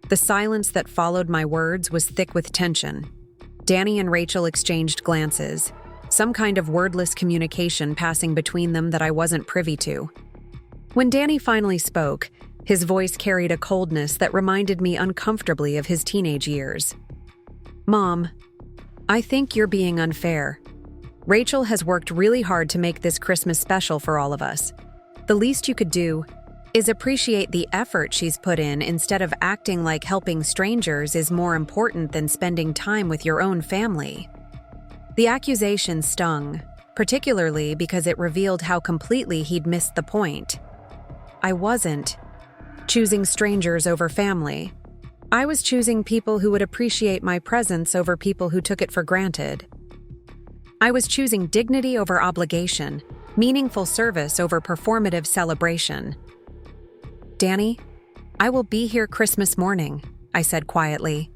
The silence that followed my words was thick with tension. Danny and Rachel exchanged glances, some kind of wordless communication passing between them that I wasn't privy to. When Danny finally spoke, his voice carried a coldness that reminded me uncomfortably of his teenage years. "Mom, I think you're being unfair. Rachel has worked really hard to make this Christmas special for all of us. The least you could do is appreciate the effort she's put in instead of acting like helping strangers is more important than spending time with your own family." The accusation stung, particularly because it revealed how completely he'd missed the point. I wasn't choosing strangers over family. I was choosing people who would appreciate my presence over people who took it for granted. I was choosing dignity over obligation, meaningful service over performative celebration. "Danny, I will be here Christmas morning," I said quietly.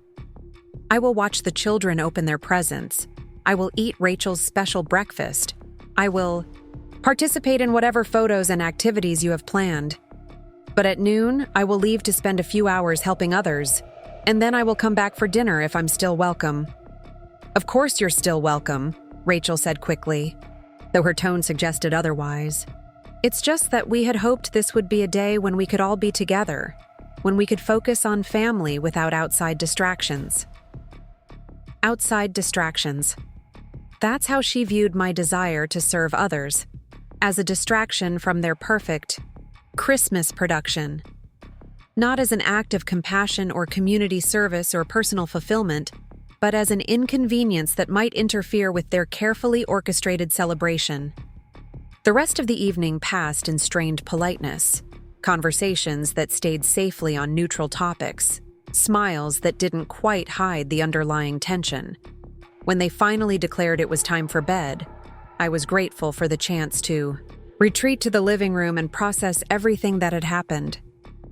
"I will watch the children open their presents. I will eat Rachel's special breakfast. I will participate in whatever photos and activities you have planned. But at noon, I will leave to spend a few hours helping others, and then I will come back for dinner if I'm still welcome." "Of course you're still welcome," Rachel said quickly, though her tone suggested otherwise. "It's just that we had hoped this would be a day when we could all be together, when we could focus on family without outside distractions." Outside distractions. That's how she viewed my desire to serve others, as a distraction from their perfect Christmas production. Not as an act of compassion or community service or personal fulfillment, but as an inconvenience that might interfere with their carefully orchestrated celebration. The rest of the evening passed in strained politeness, conversations that stayed safely on neutral topics, smiles that didn't quite hide the underlying tension. When they finally declared it was time for bed, I was grateful for the chance to retreat to the living room and process everything that had happened.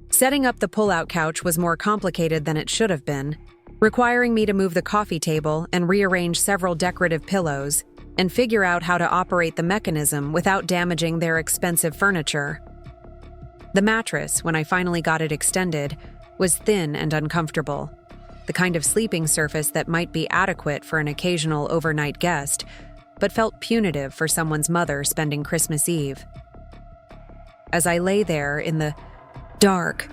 Setting up the pull-out couch was more complicated than it should have been, requiring me to move the coffee table and rearrange several decorative pillows and figure out how to operate the mechanism without damaging their expensive furniture. The mattress, when I finally got it extended, was thin and uncomfortable, the kind of sleeping surface that might be adequate for an occasional overnight guest, but felt punitive for someone's mother spending Christmas Eve. As I lay there in the dark,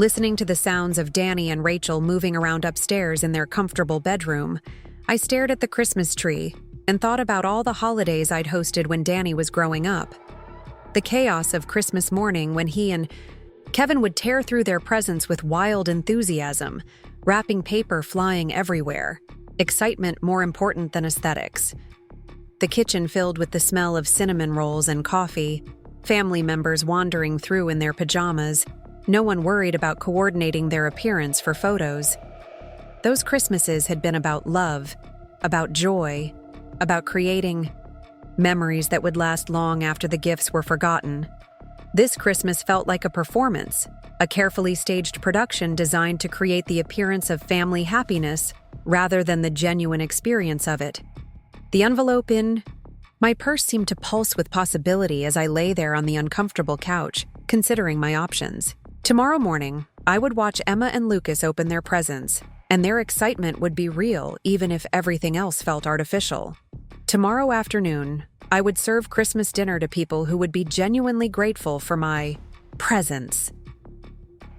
Listening to the sounds of Danny and Rachel moving around upstairs in their comfortable bedroom, I stared at the Christmas tree and thought about all the holidays I'd hosted when Danny was growing up. The chaos of Christmas morning when he and Kevin would tear through their presents with wild enthusiasm, wrapping paper flying everywhere, excitement more important than aesthetics. The kitchen filled with the smell of cinnamon rolls and coffee, family members wandering through in their pajamas, no one worried about coordinating their appearance for photos. Those Christmases had been about love, about joy, about creating memories that would last long after the gifts were forgotten. This Christmas felt like a performance, a carefully staged production designed to create the appearance of family happiness rather than the genuine experience of it. The envelope in my purse seemed to pulse with possibility as I lay there on the uncomfortable couch, considering my options. Tomorrow morning, I would watch Emma and Lucas open their presents, and their excitement would be real even if everything else felt artificial. Tomorrow afternoon, I would serve Christmas dinner to people who would be genuinely grateful for my presence.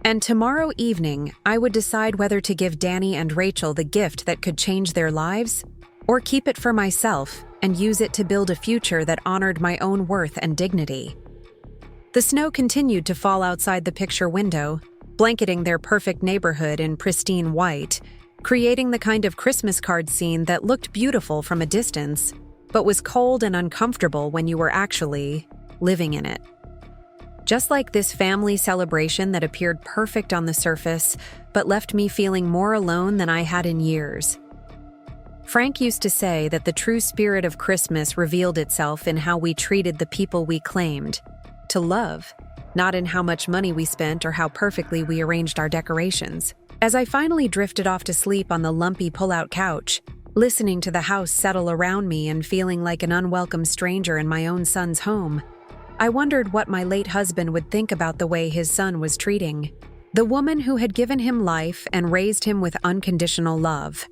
And tomorrow evening, I would decide whether to give Danny and Rachel the gift that could change their lives, or keep it for myself and use it to build a future that honored my own worth and dignity. The snow continued to fall outside the picture window, blanketing their perfect neighborhood in pristine white, creating the kind of Christmas card scene that looked beautiful from a distance, but was cold and uncomfortable when you were actually living in it. Just like this family celebration that appeared perfect on the surface, but left me feeling more alone than I had in years. Frank used to say that the true spirit of Christmas revealed itself in how we treated the people we claimed to love, not in how much money we spent or how perfectly we arranged our decorations. As I finally drifted off to sleep on the lumpy pull-out couch, listening to the house settle around me and feeling like an unwelcome stranger in my own son's home, I wondered what my late husband would think about the way his son was treating the woman who had given him life and raised him with unconditional love.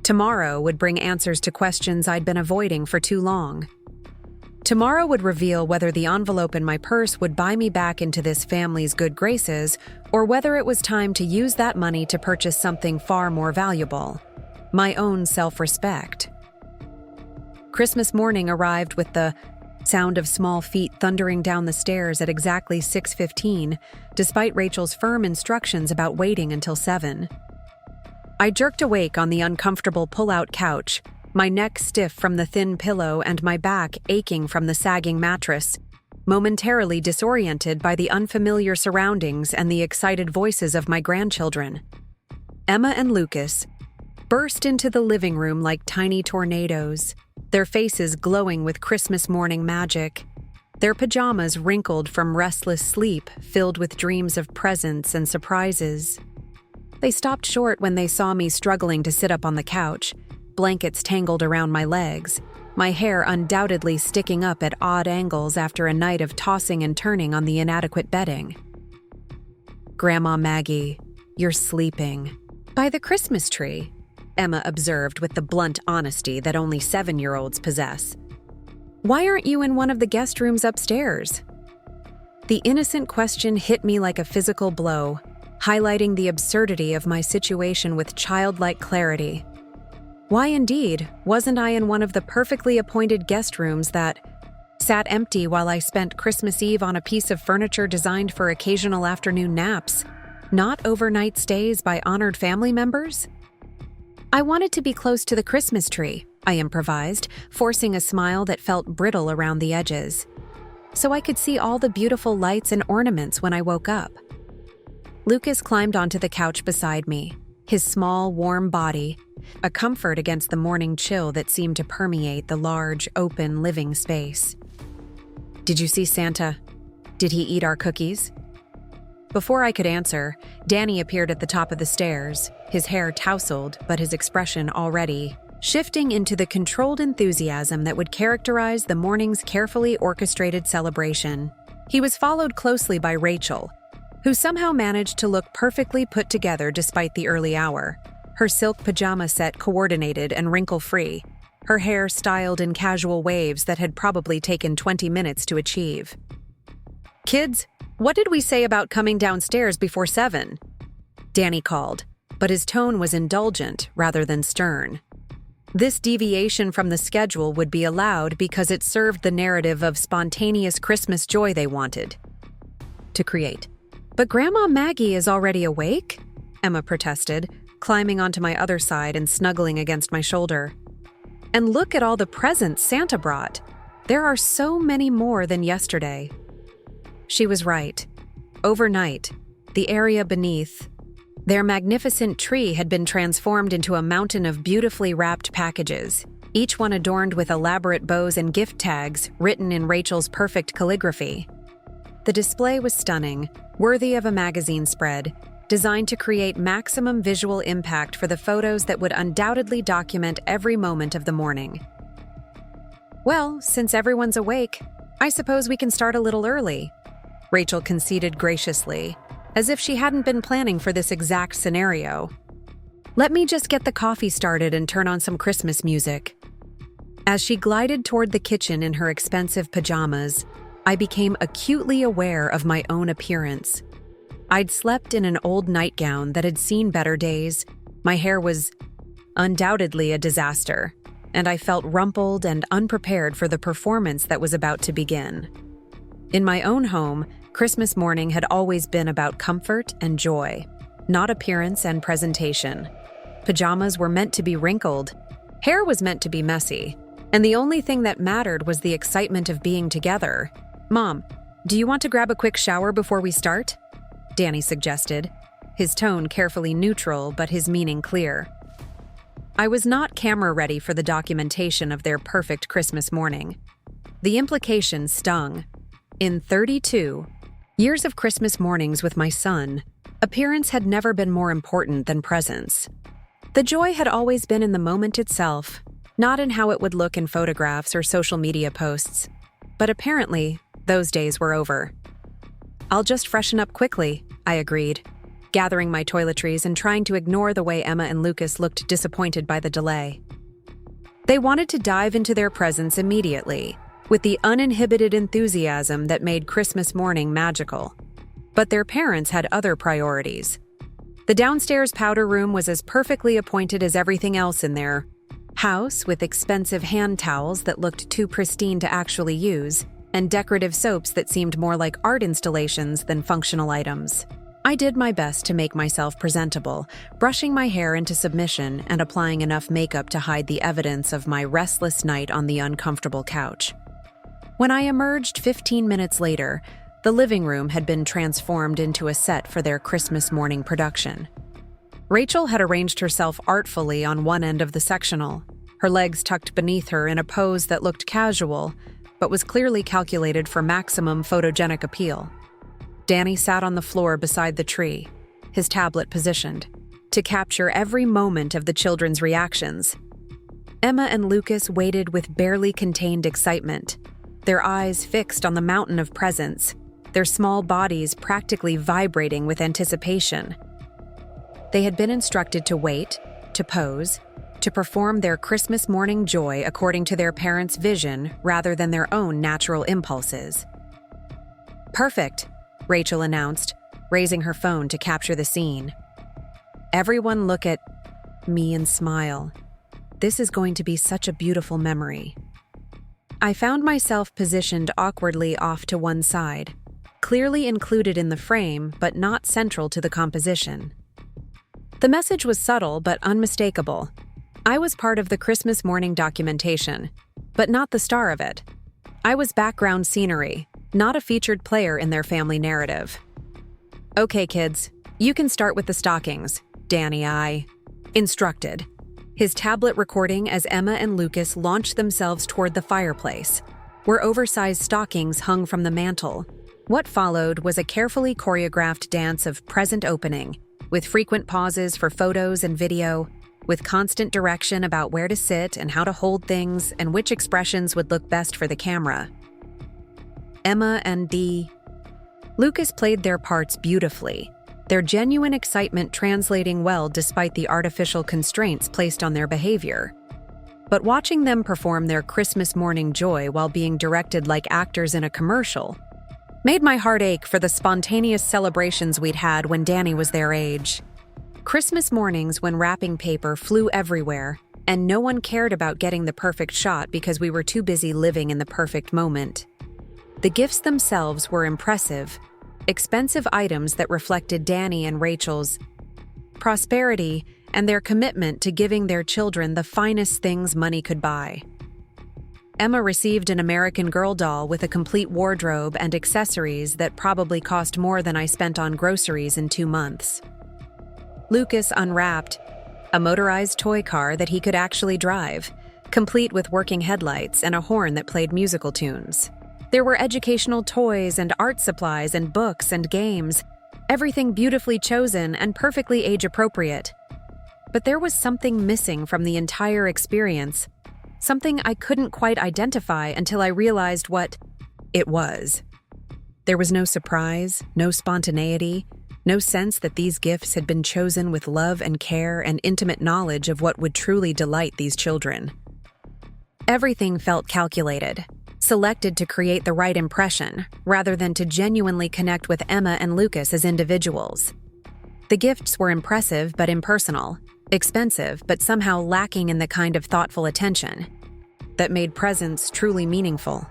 Tomorrow would bring answers to questions I'd been avoiding for too long. Tomorrow would reveal whether the envelope in my purse would buy me back into this family's good graces, or whether it was time to use that money to purchase something far more valuable: my own self-respect. Christmas morning arrived with the sound of small feet thundering down the stairs at exactly 6:15, despite Rachel's firm instructions about waiting until 7. I jerked awake on the uncomfortable pull-out couch, my neck stiff from the thin pillow and my back aching from the sagging mattress, momentarily disoriented by the unfamiliar surroundings and the excited voices of my grandchildren. Emma and Lucas burst into the living room like tiny tornadoes, their faces glowing with Christmas morning magic, their pajamas wrinkled from restless sleep filled with dreams of presents and surprises. They stopped short when they saw me struggling to sit up on the couch, blankets tangled around my legs, my hair undoubtedly sticking up at odd angles after a night of tossing and turning on the inadequate bedding. "Grandma Maggie, you're sleeping by the Christmas tree," Emma observed with the blunt honesty that only 7-year-olds possess. "Why aren't you in one of the guest rooms upstairs?" The innocent question hit me like a physical blow, highlighting the absurdity of my situation with childlike clarity. Why indeed wasn't I in one of the perfectly appointed guest rooms that sat empty while I spent Christmas Eve on a piece of furniture designed for occasional afternoon naps, not overnight stays by honored family members? "I wanted to be close to the Christmas tree," I improvised, forcing a smile that felt brittle around the edges, "so I could see all the beautiful lights and ornaments when I woke up." Lucas climbed onto the couch beside me, his small, warm body a comfort against the morning chill that seemed to permeate the large, open living space. "Did you see Santa? Did he eat our cookies?" Before I could answer, Danny appeared at the top of the stairs, his hair tousled, but his expression already shifting into the controlled enthusiasm that would characterize the morning's carefully orchestrated celebration. He was followed closely by Rachel, who somehow managed to look perfectly put together despite the early hour, her silk pajama set coordinated and wrinkle-free, her hair styled in casual waves that had probably taken 20 minutes to achieve. "Kids, What did we say about coming downstairs before 7? Danny called, but his tone was indulgent rather than stern. This deviation from the schedule would be allowed because it served the narrative of spontaneous Christmas joy they wanted to create. But Grandma Maggie is already awake? Emma protested, climbing onto my other side and snuggling against my shoulder. And look at all the presents Santa brought. There are so many more than yesterday. She was right. Overnight, the area beneath their magnificent tree had been transformed into a mountain of beautifully wrapped packages, each one adorned with elaborate bows and gift tags written in Rachel's perfect calligraphy. The display was stunning, worthy of a magazine spread, designed to create maximum visual impact for the photos that would undoubtedly document every moment of the morning. Well, since everyone's awake, I suppose we can start a little early, Rachel conceded graciously, as if she hadn't been planning for this exact scenario. Let me just get the coffee started and turn on some Christmas music. As she glided toward the kitchen in her expensive pajamas, I became acutely aware of my own appearance. I'd slept in an old nightgown that had seen better days. My hair was undoubtedly a disaster, and I felt rumpled and unprepared for the performance that was about to begin. In my own home, Christmas morning had always been about comfort and joy, not appearance and presentation. Pajamas were meant to be wrinkled, hair was meant to be messy, and the only thing that mattered was the excitement of being together. Mom, do you want to grab a quick shower before we start? Danny suggested, his tone carefully neutral but his meaning clear. I was not camera ready for the documentation of their perfect Christmas morning. The implication stung. In 32 years of Christmas mornings with my son, appearance had never been more important than presence. The joy had always been in the moment itself, not in how it would look in photographs or social media posts. But apparently, those days were over. I'll just freshen up quickly, I agreed, gathering my toiletries and trying to ignore the way Emma and Lucas looked disappointed by the delay. They wanted to dive into their presents immediately, with the uninhibited enthusiasm that made Christmas morning magical. But their parents had other priorities. The downstairs powder room was as perfectly appointed as everything else in their house, with expensive hand towels that looked too pristine to actually use, and decorative soaps that seemed more like art installations than functional items. I did my best to make myself presentable, brushing my hair into submission and applying enough makeup to hide the evidence of my restless night on the uncomfortable couch. When I emerged 15 minutes later, the living room had been transformed into a set for their Christmas morning production. Rachel had arranged herself artfully on one end of the sectional, her legs tucked beneath her in a pose that looked casual, but was clearly calculated for maximum photogenic appeal. Danny sat on the floor beside the tree, his tablet positioned, to capture every moment of the children's reactions. Emma and Lucas waited with barely contained excitement, their eyes fixed on the mountain of presents, their small bodies practically vibrating with anticipation. They had been instructed to wait, to pose, to perform their Christmas morning joy according to their parents' vision rather than their own natural impulses. Perfect, Rachel announced, raising her phone to capture the scene. Everyone look at me and smile. This is going to be such a beautiful memory. I found myself positioned awkwardly off to one side, clearly included in the frame but not central to the composition. The message was subtle but unmistakable. I was part of the Christmas morning documentation, but not the star of it. I was background scenery, not a featured player in their family narrative. Okay, kids, you can start with the stockings, Danny instructed, his tablet recording as Emma and Lucas launched themselves toward the fireplace, where oversized stockings hung from the mantel. What followed was a carefully choreographed dance of present opening, with frequent pauses for photos and video, with constant direction about where to sit and how to hold things and which expressions would look best for the camera. Emma and Lucas played their parts beautifully, their genuine excitement translating well despite the artificial constraints placed on their behavior. But watching them perform their Christmas morning joy while being directed like actors in a commercial Made my heart ache for the spontaneous celebrations we'd had when Danny was their age. Christmas mornings when wrapping paper flew everywhere, and no one cared about getting the perfect shot because we were too busy living in the perfect moment. The gifts themselves were impressive, expensive items that reflected Danny and Rachel's prosperity and their commitment to giving their children the finest things money could buy. Emma received an American Girl doll with a complete wardrobe and accessories that probably cost more than I spent on groceries in 2 months. Lucas unwrapped a motorized toy car that he could actually drive, complete with working headlights and a horn that played musical tunes. There were educational toys and art supplies and books and games, everything beautifully chosen and perfectly age-appropriate. But there was something missing from the entire experience, something I couldn't quite identify until I realized what it was. There was no surprise, no spontaneity, no sense that these gifts had been chosen with love and care and intimate knowledge of what would truly delight these children. Everything felt calculated, selected to create the right impression, rather than to genuinely connect with Emma and Lucas as individuals. The gifts were impressive but impersonal, expensive but somehow lacking in the kind of thoughtful attention that made presents truly meaningful.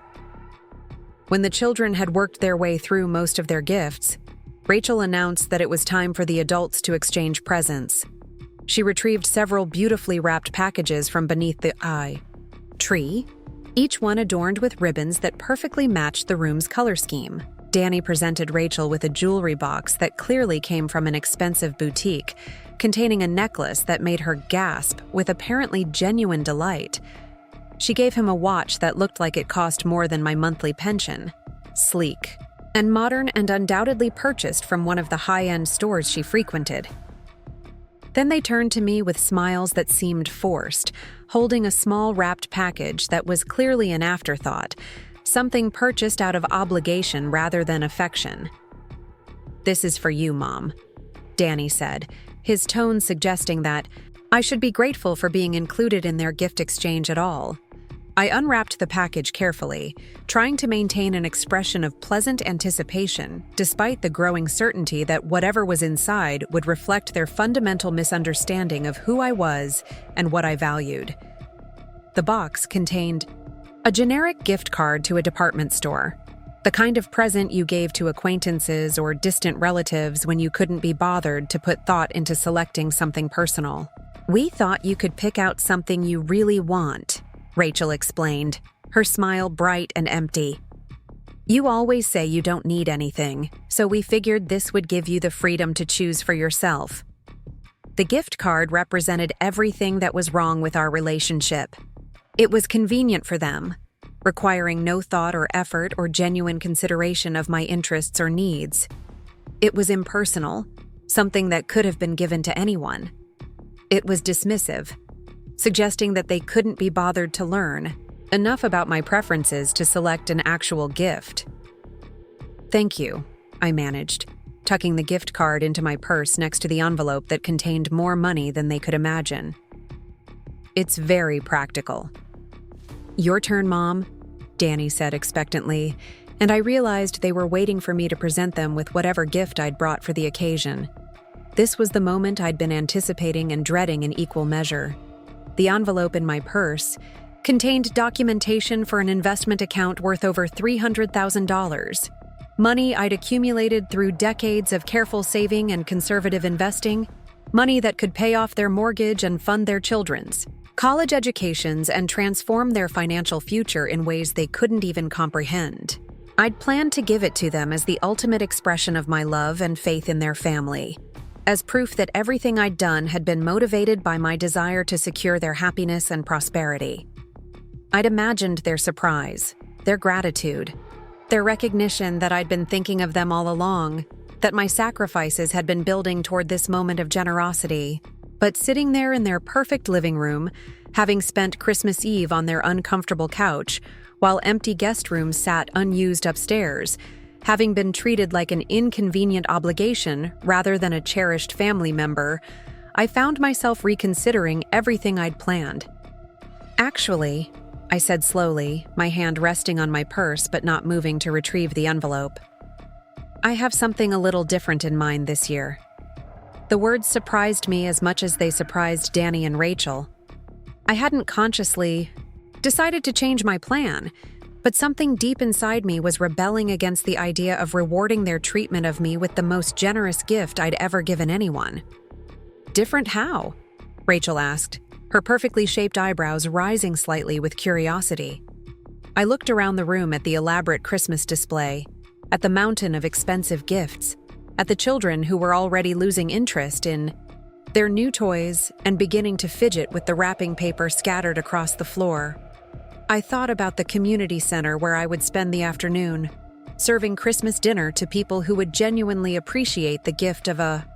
When the children had worked their way through most of their gifts, Rachel announced that it was time for the adults to exchange presents. She retrieved several beautifully wrapped packages from beneath the tree, each one adorned with ribbons that perfectly matched the room's color scheme. Danny presented Rachel with a jewelry box that clearly came from an expensive boutique, containing a necklace that made her gasp with apparently genuine delight. She gave him a watch that looked like it cost more than my monthly pension, sleek and modern and undoubtedly purchased from one of the high-end stores she frequented. Then they turned to me with smiles that seemed forced, holding a small wrapped package that was clearly an afterthought, something purchased out of obligation rather than affection. "This is for you, Mom," Danny said, his tone suggesting that I should be grateful for being included in their gift exchange at all. I unwrapped the package carefully, trying to maintain an expression of pleasant anticipation, despite the growing certainty that whatever was inside would reflect their fundamental misunderstanding of who I was and what I valued. The box contained a generic gift card to a department store, the kind of present you gave to acquaintances or distant relatives when you couldn't be bothered to put thought into selecting something personal. "We thought you could pick out something you really want," Rachel explained, her smile bright and empty. "You always say you don't need anything, so we figured this would give you the freedom to choose for yourself." The gift card represented everything that was wrong with our relationship. It was convenient for them, requiring no thought or effort or genuine consideration of my interests or needs. It was impersonal, something that could have been given to anyone. It was dismissive, suggesting that they couldn't be bothered to learn enough about my preferences to select an actual gift. "Thank you," I managed, tucking the gift card into my purse next to the envelope that contained more money than they could imagine. "It's very practical." "Your turn, Mom," Danny said expectantly, and I realized they were waiting for me to present them with whatever gift I'd brought for the occasion. This was the moment I'd been anticipating and dreading in equal measure. The envelope in my purse contained documentation for an investment account worth over $300,000. Money I'd accumulated through decades of careful saving and conservative investing, money that could pay off their mortgage and fund their children's college educations and transform their financial future in ways they couldn't even comprehend. I'd planned to give it to them as the ultimate expression of my love and faith in their family, as proof that everything I'd done had been motivated by my desire to secure their happiness and prosperity. I'd imagined their surprise, their gratitude, their recognition that I'd been thinking of them all along, that my sacrifices had been building toward this moment of generosity. But sitting there in their perfect living room, having spent Christmas Eve on their uncomfortable couch, while empty guest rooms sat unused upstairs, having been treated like an inconvenient obligation rather than a cherished family member, I found myself reconsidering everything I'd planned. "Actually," I said slowly, my hand resting on my purse but not moving to retrieve the envelope, I have something a little different in mind this year. The words surprised me as much as they surprised Danny and Rachel. I hadn't consciously decided to change my plan, but something deep inside me was rebelling against the idea of rewarding their treatment of me with the most generous gift I'd ever given anyone. Different how? Rachel asked, her perfectly shaped eyebrows rising slightly with curiosity. I looked around the room at the elaborate Christmas display, at the mountain of expensive gifts, at the children who were already losing interest in their new toys and beginning to fidget with the wrapping paper scattered across the floor. I thought about the community center where I would spend the afternoon, serving Christmas dinner to people who would genuinely appreciate the gift of a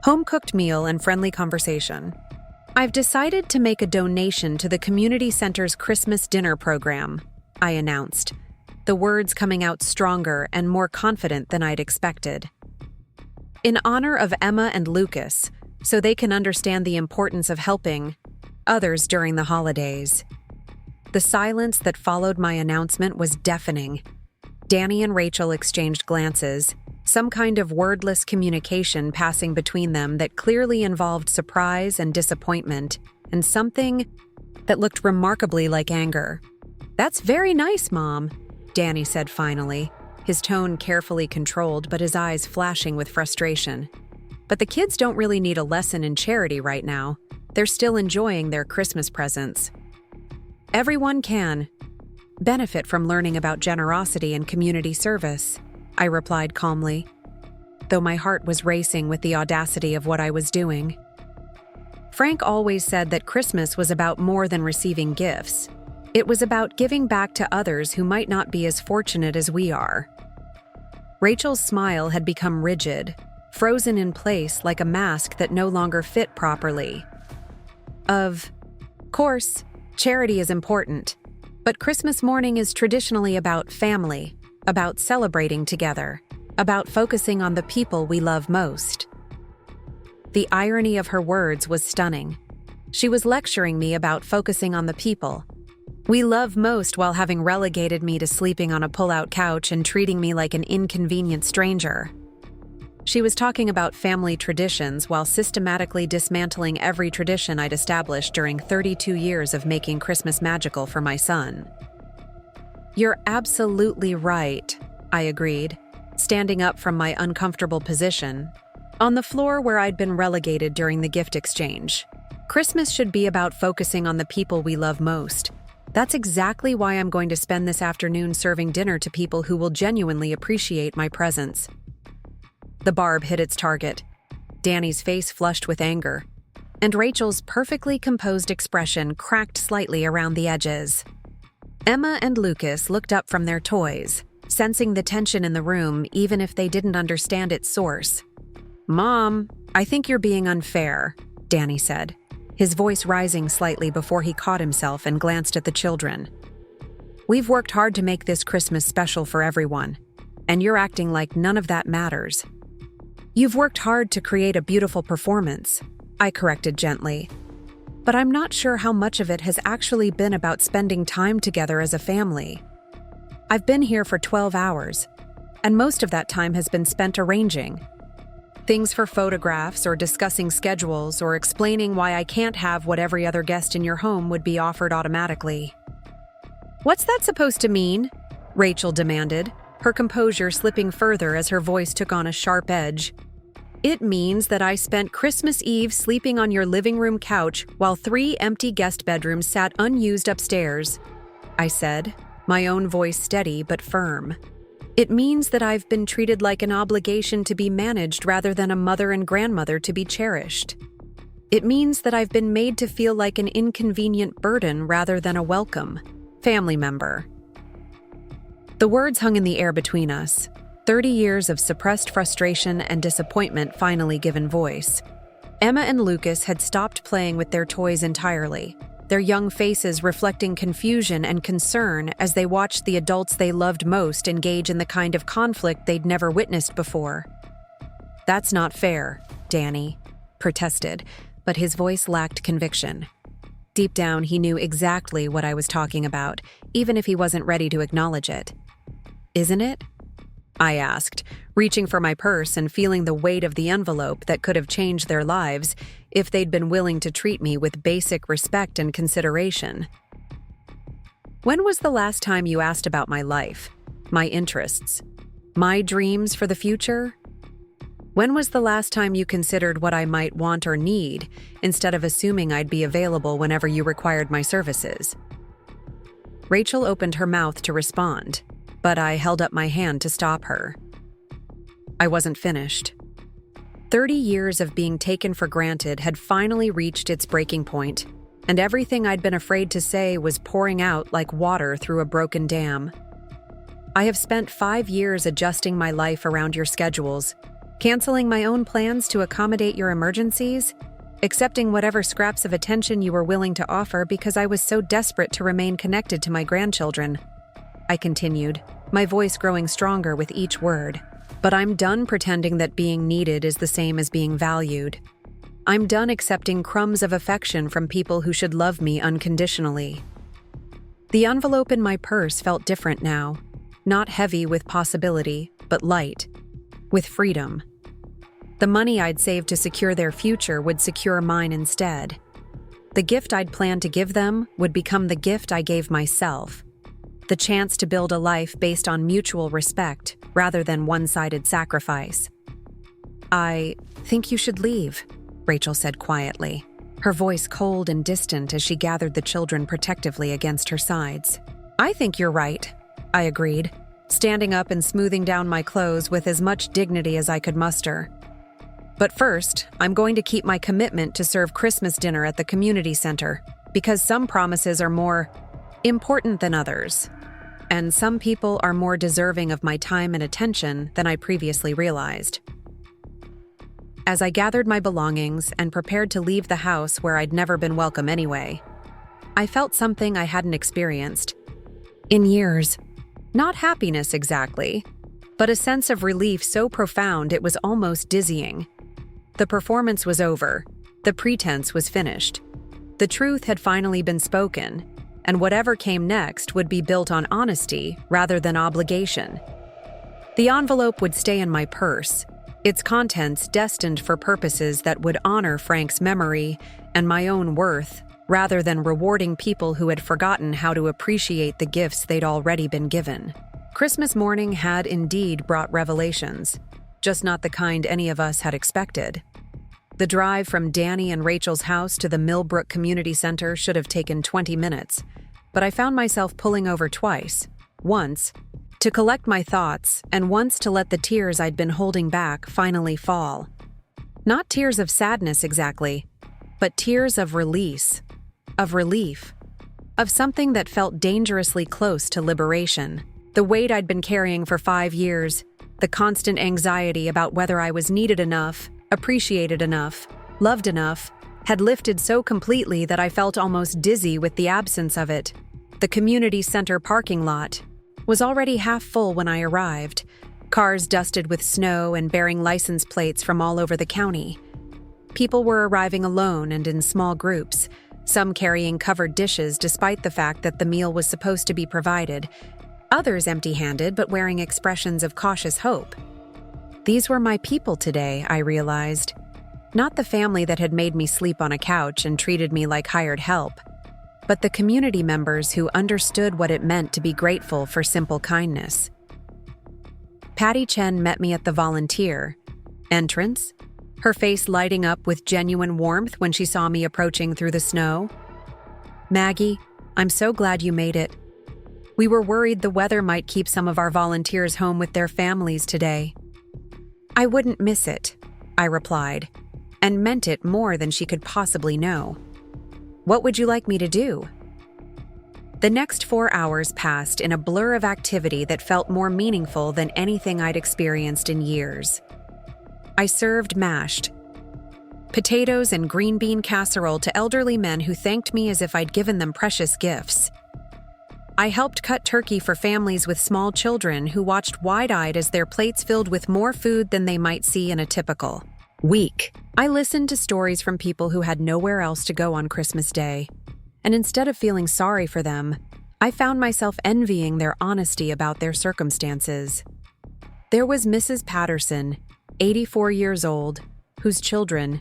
home-cooked meal and friendly conversation. I've decided to make a donation to the community center's Christmas dinner program, I announced, the words coming out stronger and more confident than I'd expected. In honor of Emma and Lucas, so they can understand the importance of helping others during the holidays. The silence that followed my announcement was deafening. Danny and Rachel exchanged glances, some kind of wordless communication passing between them that clearly involved surprise and disappointment, and something that looked remarkably like anger. "That's very nice, Mom," Danny said finally, his tone carefully controlled but his eyes flashing with frustration. "But the kids don't really need a lesson in charity right now. They're still enjoying their Christmas presents." "Everyone can benefit from learning about generosity and community service," I replied calmly, though my heart was racing with the audacity of what I was doing. Frank always said that Christmas was about more than receiving gifts. It was about giving back to others who might not be as fortunate as we are. Rachel's smile had become rigid, frozen in place like a mask that no longer fit properly. Of course, charity is important, but Christmas morning is traditionally about family, about celebrating together, about focusing on the people we love most. The irony of her words was stunning. She was lecturing me about focusing on the people we love most while having relegated me to sleeping on a pull-out couch and treating me like an inconvenient stranger. She was talking about family traditions while systematically dismantling every tradition I'd established during 32 years of making Christmas magical for my son. "You're absolutely right," I agreed, standing up from my uncomfortable position, on the floor where I'd been relegated during the gift exchange. "Christmas should be about focusing on the people we love most. That's exactly why I'm going to spend this afternoon serving dinner to people who will genuinely appreciate my presence." The barb hit its target. Danny's face flushed with anger, and Rachel's perfectly composed expression cracked slightly around the edges. Emma and Lucas looked up from their toys, sensing the tension in the room even if they didn't understand its source. "Mom, I think you're being unfair," Danny said, his voice rising slightly before he caught himself and glanced at the children. "We've worked hard to make this Christmas special for everyone, and you're acting like none of that matters." "You've worked hard to create a beautiful performance," I corrected gently, "but I'm not sure how much of it has actually been about spending time together as a family. I've been here for 12 hours, and most of that time has been spent arranging things for photographs or discussing schedules or explaining why I can't have what every other guest in your home would be offered automatically." "What's that supposed to mean?" Rachel demanded, her composure slipping further as her voice took on a sharp edge. "It means that I spent Christmas Eve sleeping on your living room couch while 3 empty guest bedrooms sat unused upstairs," I said, my own voice steady but firm. "It means that I've been treated like an obligation to be managed rather than a mother and grandmother to be cherished. It means that I've been made to feel like an inconvenient burden rather than a welcome family member." The words hung in the air between us, 30 years of suppressed frustration and disappointment finally given voice. Emma and Lucas had stopped playing with their toys entirely, their young faces reflecting confusion and concern as they watched the adults they loved most engage in the kind of conflict they'd never witnessed before. "That's not fair," Danny protested, but his voice lacked conviction. Deep down, he knew exactly what I was talking about, even if he wasn't ready to acknowledge it. "Isn't it?" I asked, reaching for my purse and feeling the weight of the envelope that could have changed their lives if they'd been willing to treat me with basic respect and consideration. When was the last time you asked about my life, my interests, my dreams for the future? When was the last time you considered what I might want or need instead of assuming I'd be available whenever you required my services? Rachel opened her mouth to respond, but I held up my hand to stop her. I wasn't finished. 30 years of being taken for granted had finally reached its breaking point, and everything I'd been afraid to say was pouring out like water through a broken dam. I have spent 5 years adjusting my life around your schedules, canceling my own plans to accommodate your emergencies, accepting whatever scraps of attention you were willing to offer because I was so desperate to remain connected to my grandchildren. I continued, my voice growing stronger with each word. But I'm done pretending that being needed is the same as being valued. I'm done accepting crumbs of affection from people who should love me unconditionally. The envelope in my purse felt different now, not heavy with possibility, but light, with freedom. The money I'd saved to secure their future would secure mine instead. The gift I'd planned to give them would become the gift I gave myself. The chance to build a life based on mutual respect rather than one-sided sacrifice. I think you should leave, Rachel said quietly, her voice cold and distant as she gathered the children protectively against her sides. I think you're right, I agreed, standing up and smoothing down my clothes with as much dignity as I could muster. But first, I'm going to keep my commitment to serve Christmas dinner at the community center, because some promises are more important than others. And some people are more deserving of my time and attention than I previously realized. As I gathered my belongings and prepared to leave the house where I'd never been welcome anyway, I felt something I hadn't experienced in years. Not happiness exactly, but a sense of relief so profound it was almost dizzying. The performance was over. The pretense was finished. The truth had finally been spoken, and whatever came next would be built on honesty rather than obligation. The envelope would stay in my purse, its contents destined for purposes that would honor Frank's memory and my own worth, rather than rewarding people who had forgotten how to appreciate the gifts they'd already been given. Christmas morning had indeed brought revelations, just not the kind any of us had expected. The drive from Danny and Rachel's house to the Millbrook Community Center should have taken 20 minutes, but I found myself pulling over twice, once to collect my thoughts and once to let the tears I'd been holding back finally fall. Not tears of sadness exactly, but tears of release, of relief, of something that felt dangerously close to liberation. The weight I'd been carrying for 5 years, the constant anxiety about whether I was needed enough, appreciated enough, loved enough, had lifted so completely that I felt almost dizzy with the absence of it. The community center parking lot was already half full when I arrived, cars dusted with snow and bearing license plates from all over the county. People were arriving alone and in small groups, some carrying covered dishes despite the fact that the meal was supposed to be provided, others empty-handed but wearing expressions of cautious hope. These were my people today, I realized. Not the family that had made me sleep on a couch and treated me like hired help, but the community members who understood what it meant to be grateful for simple kindness. Patty Chen met me at the volunteer entrance, her face lighting up with genuine warmth when she saw me approaching through the snow. Maggie, I'm so glad you made it. We were worried the weather might keep some of our volunteers home with their families today. I wouldn't miss it, I replied, and meant it more than she could possibly know. What would you like me to do? The next 4 hours passed in a blur of activity that felt more meaningful than anything I'd experienced in years. I served mashed potatoes and green bean casserole to elderly men who thanked me as if I'd given them precious gifts. I helped cut turkey for families with small children who watched wide-eyed as their plates filled with more food than they might see in a typical week. I listened to stories from people who had nowhere else to go on Christmas Day, and instead of feeling sorry for them, I found myself envying their honesty about their circumstances. There was Mrs. Patterson, 84 years old, whose children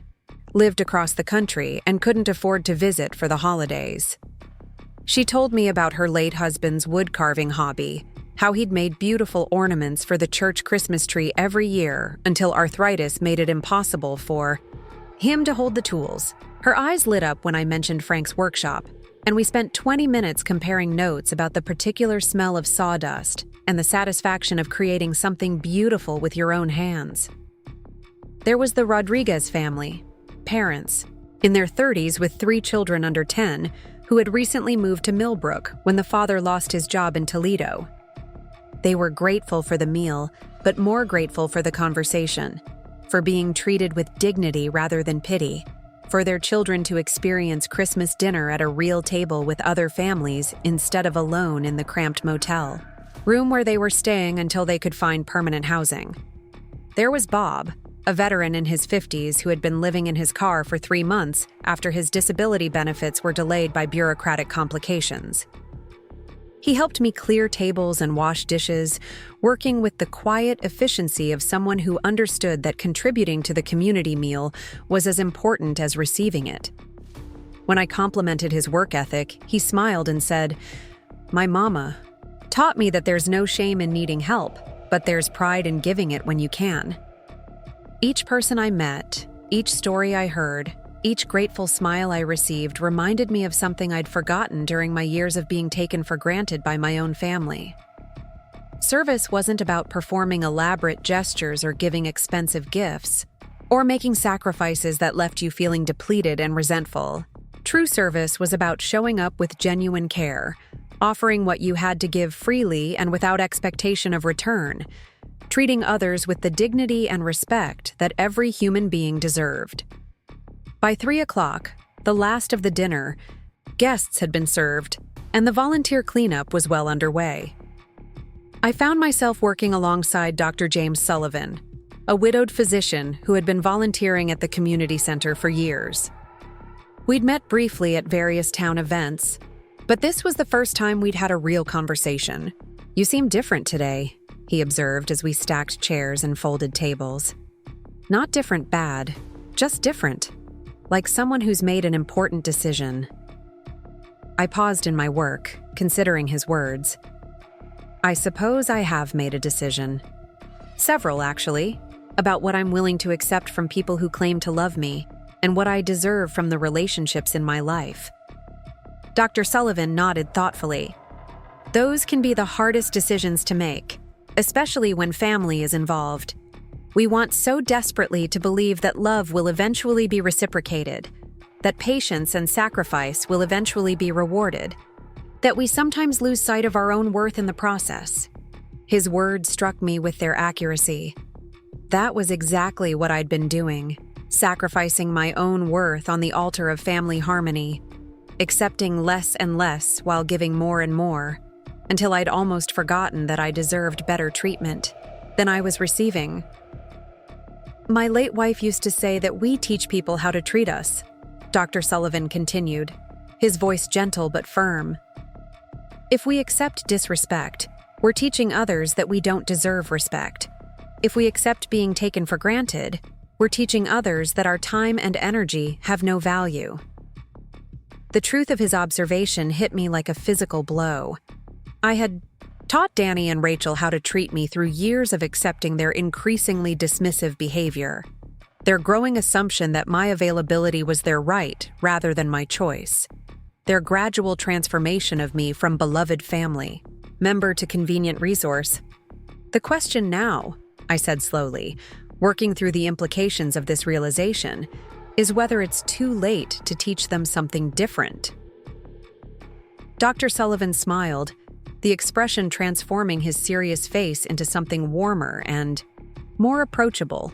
lived across the country and couldn't afford to visit for the holidays. She told me about her late husband's wood-carving hobby, how he'd made beautiful ornaments for the church Christmas tree every year until arthritis made it impossible for him to hold the tools. Her eyes lit up when I mentioned Frank's workshop, and we spent 20 minutes comparing notes about the particular smell of sawdust and the satisfaction of creating something beautiful with your own hands. There was the Rodriguez family, parents, in their 30s with 3 children under 10, who had recently moved to Millbrook when the father lost his job in Toledo. They were grateful for the meal, but more grateful for the conversation, for being treated with dignity rather than pity, for their children to experience Christmas dinner at a real table with other families instead of alone in the cramped motel room where they were staying until they could find permanent housing. There was Bob, a veteran in his 50s who had been living in his car for 3 months after his disability benefits were delayed by bureaucratic complications. He helped me clear tables and wash dishes, working with the quiet efficiency of someone who understood that contributing to the community meal was as important as receiving it. When I complimented his work ethic, he smiled and said, "My mama taught me that there's no shame in needing help, but there's pride in giving it when you can." Each person I met, each story I heard, each grateful smile I received reminded me of something I'd forgotten during my years of being taken for granted by my own family. Service wasn't about performing elaborate gestures or giving expensive gifts, or making sacrifices that left you feeling depleted and resentful. True service was about showing up with genuine care, offering what you had to give freely and without expectation of return, treating others with the dignity and respect that every human being deserved. By 3 o'clock, the last of the dinner, guests had been served, and the volunteer cleanup was well underway. I found myself working alongside Dr. James Sullivan, a widowed physician who had been volunteering at the community center for years. We'd met briefly at various town events, but this was the first time we'd had a real conversation. "You seem different today," he observed as we stacked chairs and folded tables. "Not different bad, just different, like someone who's made an important decision." I paused in my work, considering his words. I suppose I have made a decision. Several, actually, about what I'm willing to accept from people who claim to love me, and what I deserve from the relationships in my life. Dr. Sullivan nodded thoughtfully. Those can be the hardest decisions to make, especially when family is involved. We want so desperately to believe that love will eventually be reciprocated, that patience and sacrifice will eventually be rewarded, that we sometimes lose sight of our own worth in the process. His words struck me with their accuracy. That was exactly what I'd been doing, sacrificing my own worth on the altar of family harmony, accepting less and less while giving more and more, until I'd almost forgotten that I deserved better treatment than I was receiving. "My late wife used to say that we teach people how to treat us," Dr. Sullivan continued, his voice gentle but firm. "If we accept disrespect, we're teaching others that we don't deserve respect. If we accept being taken for granted, we're teaching others that our time and energy have no value." The truth of his observation hit me like a physical blow. I had taught Danny and Rachel how to treat me through years of accepting their increasingly dismissive behavior, their growing assumption that my availability was their right rather than my choice, their gradual transformation of me from beloved family member to convenient resource. "The question now," I said slowly, working through the implications of this realization, "is whether it's too late to teach them something different." Dr. Sullivan smiled, the expression transforming his serious face into something warmer and more approachable.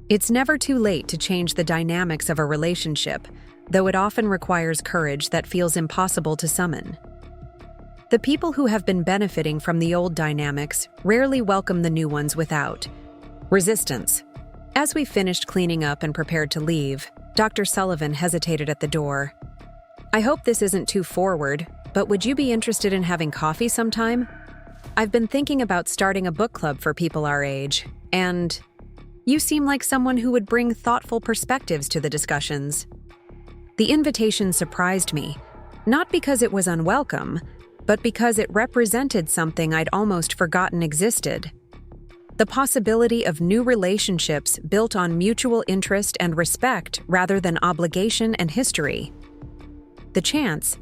"It's never too late to change the dynamics of a relationship, though it often requires courage that feels impossible to summon. The people who have been benefiting from the old dynamics rarely welcome the new ones without resistance." As we finished cleaning up and prepared to leave, Dr. Sullivan hesitated at the door. "I hope this isn't too forward, but would you be interested in having coffee sometime?" I've been thinking about starting a book club for people our age, and you seem like someone who would bring thoughtful perspectives to the discussions. The invitation surprised me, not because it was unwelcome, but because it represented something I'd almost forgotten existed. The possibility of new relationships built on mutual interest and respect rather than obligation and history. The chance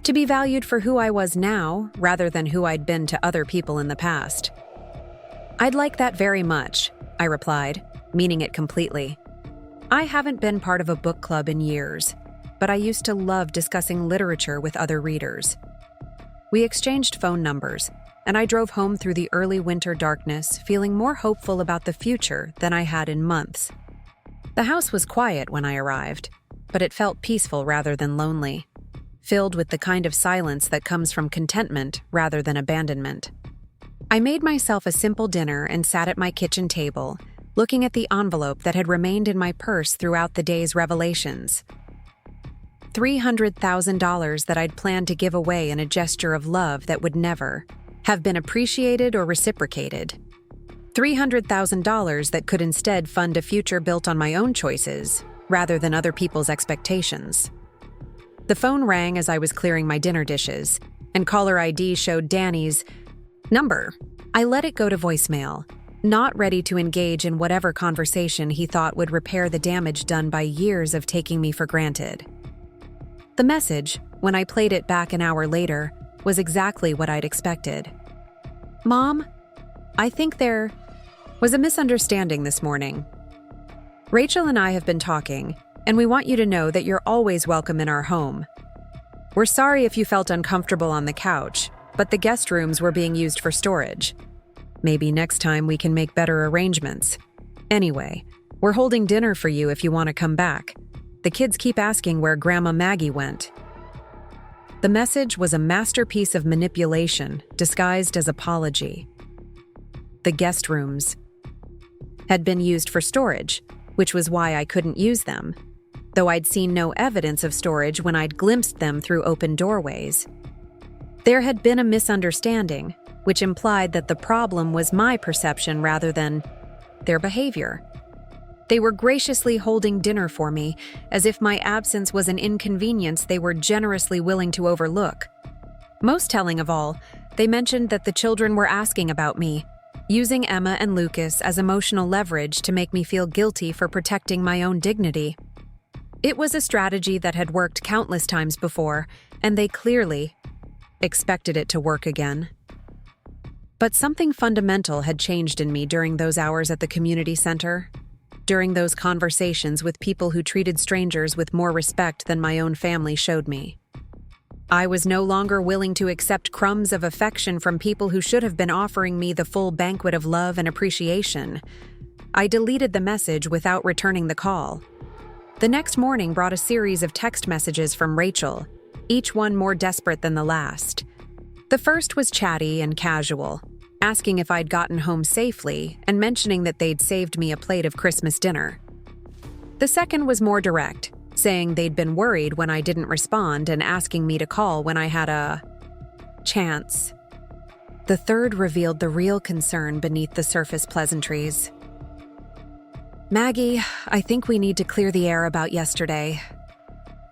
to be valued for who I was now rather than who I'd been to other people in the past. I'd like that very much, I replied, meaning it completely. I haven't been part of a book club in years, but I used to love discussing literature with other readers. We exchanged phone numbers, and I drove home through the early winter darkness, feeling more hopeful about the future than I had in months. The house was quiet when I arrived, but it felt peaceful rather than lonely, filled with the kind of silence that comes from contentment rather than abandonment. I made myself a simple dinner and sat at my kitchen table, looking at the envelope that had remained in my purse throughout the day's revelations. $300,000 that I'd planned to give away in a gesture of love that would never have been appreciated or reciprocated. $300,000 that could instead fund a future built on my own choices, rather than other people's expectations. The phone rang as I was clearing my dinner dishes, and caller ID showed Danny's number. I let it go to voicemail, not ready to engage in whatever conversation he thought would repair the damage done by years of taking me for granted. The message, when I played it back an hour later, was exactly what I'd expected. Mom, I think there was a misunderstanding this morning. Rachel and I have been talking, and we want you to know that you're always welcome in our home. We're sorry if you felt uncomfortable on the couch, but the guest rooms were being used for storage. Maybe next time we can make better arrangements. Anyway, we're holding dinner for you if you want to come back. The kids keep asking where Grandma Maggie went. The message was a masterpiece of manipulation disguised as apology. The guest rooms had been used for storage, which was why I couldn't use them, though I'd seen no evidence of storage when I'd glimpsed them through open doorways. There had been a misunderstanding, which implied that the problem was my perception rather than their behavior. They were graciously holding dinner for me, as if my absence was an inconvenience they were generously willing to overlook. Most telling of all, they mentioned that the children were asking about me, using Emma and Lucas as emotional leverage to make me feel guilty for protecting my own dignity. It was a strategy that had worked countless times before, and they clearly expected it to work again. But something fundamental had changed in me during those hours at the community center, during those conversations with people who treated strangers with more respect than my own family showed me. I was no longer willing to accept crumbs of affection from people who should have been offering me the full banquet of love and appreciation. I deleted the message without returning the call. The next morning brought a series of text messages from Rachel, each one more desperate than the last. The first was chatty and casual, asking if I'd gotten home safely and mentioning that they'd saved me a plate of Christmas dinner. The second was more direct, saying they'd been worried when I didn't respond and asking me to call when I had a chance. The third revealed the real concern beneath the surface pleasantries. Maggie, I think we need to clear the air about yesterday.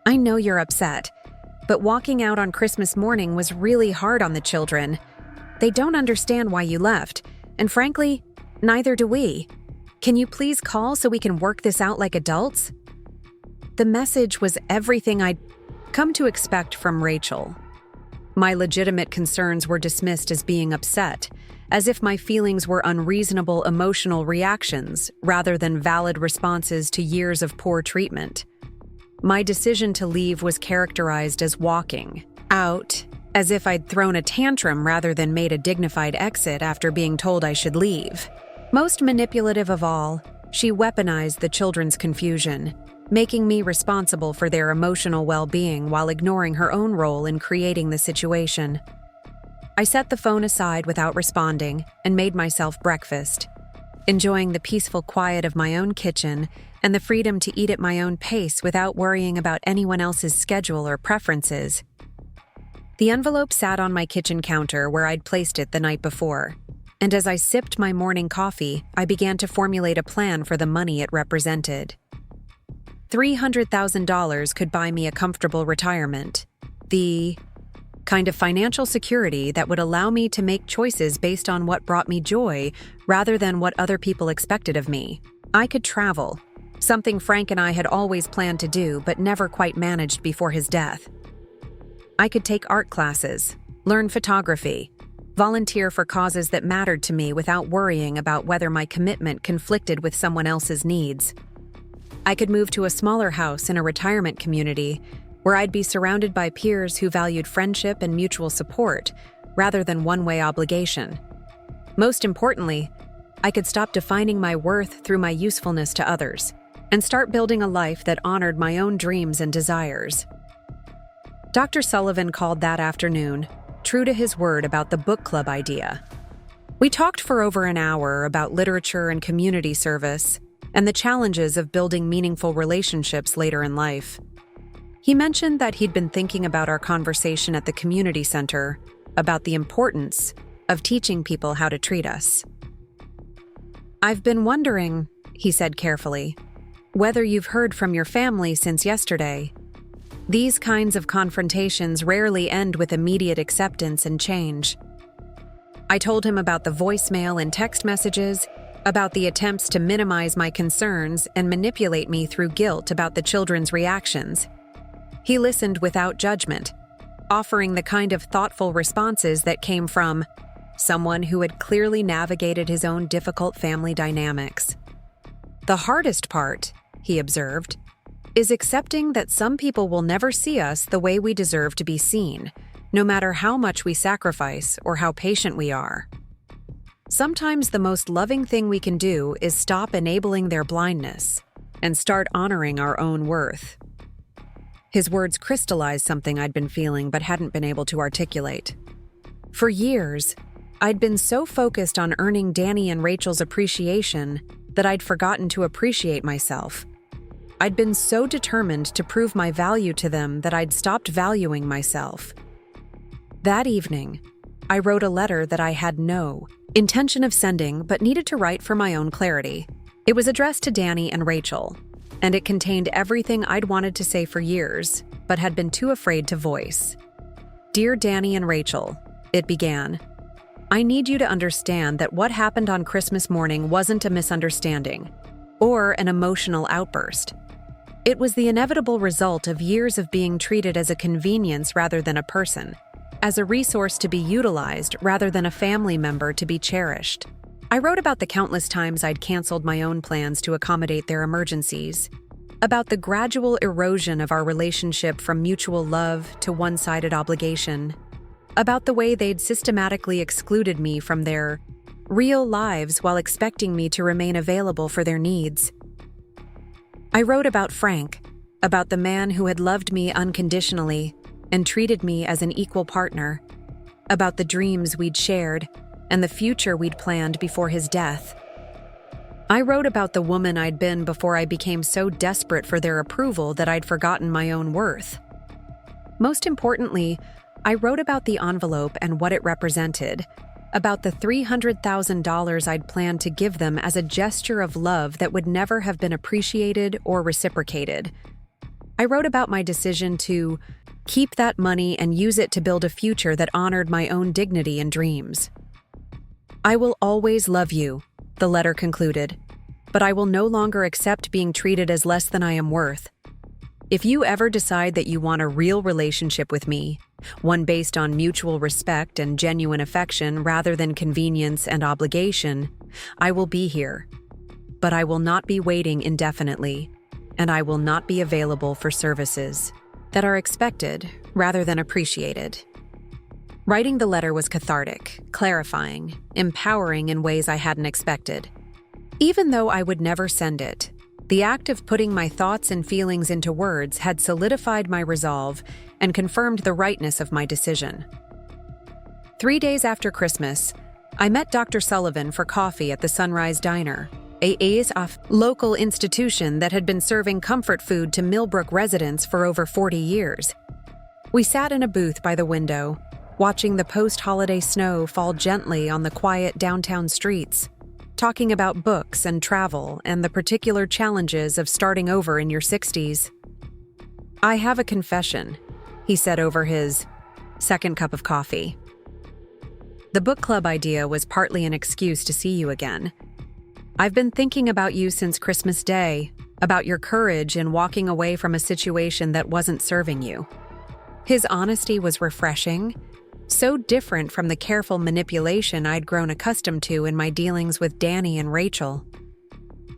I know you're upset, but walking out on Christmas morning was really hard on the children. They don't understand why you left, and frankly, neither do we. Can you please call so we can work this out like adults? The message was everything I'd come to expect from Rachel. My legitimate concerns were dismissed as being upset, as if my feelings were unreasonable emotional reactions rather than valid responses to years of poor treatment. My decision to leave was characterized as walking out, as if I'd thrown a tantrum rather than made a dignified exit after being told I should leave. Most manipulative of all, she weaponized the children's confusion, making me responsible for their emotional well-being while ignoring her own role in creating the situation. I set the phone aside without responding and made myself breakfast, enjoying the peaceful quiet of my own kitchen and the freedom to eat at my own pace without worrying about anyone else's schedule or preferences. The envelope sat on my kitchen counter where I'd placed it the night before, and as I sipped my morning coffee, I began to formulate a plan for the money it represented. $300,000 could buy me a comfortable retirement, the kind of financial security that would allow me to make choices based on what brought me joy rather than what other people expected of me. I could travel, something Frank and I had always planned to do but never quite managed before his death. I could take art classes, learn photography, volunteer for causes that mattered to me without worrying about whether my commitment conflicted with someone else's needs. I could move to a smaller house in a retirement community where I'd be surrounded by peers who valued friendship and mutual support rather than one-way obligation. Most importantly, I could stop defining my worth through my usefulness to others and start building a life that honored my own dreams and desires. Dr. Sullivan called that afternoon, true to his word about the book club idea. We talked for over an hour about literature and community service and the challenges of building meaningful relationships later in life. He mentioned that he'd been thinking about our conversation at the community center about the importance of teaching people how to treat us. "I've been wondering," he said carefully, "whether you've heard from your family since yesterday. These kinds of confrontations rarely end with immediate acceptance and change." I told him about the voicemail and text messages, about the attempts to minimize my concerns and manipulate me through guilt about the children's reactions. He listened without judgment, offering the kind of thoughtful responses that came from someone who had clearly navigated his own difficult family dynamics. "The hardest part," he observed, "is accepting that some people will never see us the way we deserve to be seen, no matter how much we sacrifice or how patient we are. Sometimes the most loving thing we can do is stop enabling their blindness and start honoring our own worth." His words crystallized something I'd been feeling but hadn't been able to articulate. For years, I'd been so focused on earning Danny and Rachel's appreciation that I'd forgotten to appreciate myself. I'd been so determined to prove my value to them that I'd stopped valuing myself. That evening, I wrote a letter that I had no intention of sending but needed to write for my own clarity. It was addressed to Danny and Rachel, and it contained everything I'd wanted to say for years but had been too afraid to voice. "Dear Danny and Rachel," it began, "I need you to understand that what happened on Christmas morning wasn't a misunderstanding or an emotional outburst. It was the inevitable result of years of being treated as a convenience rather than a person, as a resource to be utilized rather than a family member to be cherished. I wrote about the countless times I'd canceled my own plans to accommodate their emergencies, about the gradual erosion of our relationship from mutual love to one-sided obligation, about the way they'd systematically excluded me from their real lives while expecting me to remain available for their needs. I wrote about Frank, about the man who had loved me unconditionally and treated me as an equal partner, about the dreams we'd shared and the future we'd planned before his death. I wrote about the woman I'd been before I became so desperate for their approval that I'd forgotten my own worth. Most importantly, I wrote about the envelope and what it represented, about the $300,000 I'd planned to give them as a gesture of love that would never have been appreciated or reciprocated. I wrote about my decision to keep that money and use it to build a future that honored my own dignity and dreams. "I will always love you," the letter concluded, "but I will no longer accept being treated as less than I am worth. If you ever decide that you want a real relationship with me, one based on mutual respect and genuine affection rather than convenience and obligation, I will be here. But I will not be waiting indefinitely, and I will not be available for services that are expected rather than appreciated." Writing the letter was cathartic, clarifying, empowering in ways I hadn't expected. Even though I would never send it, the act of putting my thoughts and feelings into words had solidified my resolve and confirmed the rightness of my decision. 3 days after Christmas, I met Dr. Sullivan for coffee at the Sunrise Diner, a local institution that had been serving comfort food to Millbrook residents for over 40 years. We sat in a booth by the window, watching the post-holiday snow fall gently on the quiet downtown streets, talking about books and travel and the particular challenges of starting over in your 60s. "I have a confession," he said over his second cup of coffee. "The book club idea was partly an excuse to see you again. I've been thinking about you since Christmas Day, about your courage in walking away from a situation that wasn't serving you." His honesty was refreshing, so different from the careful manipulation I'd grown accustomed to in my dealings with Danny and Rachel.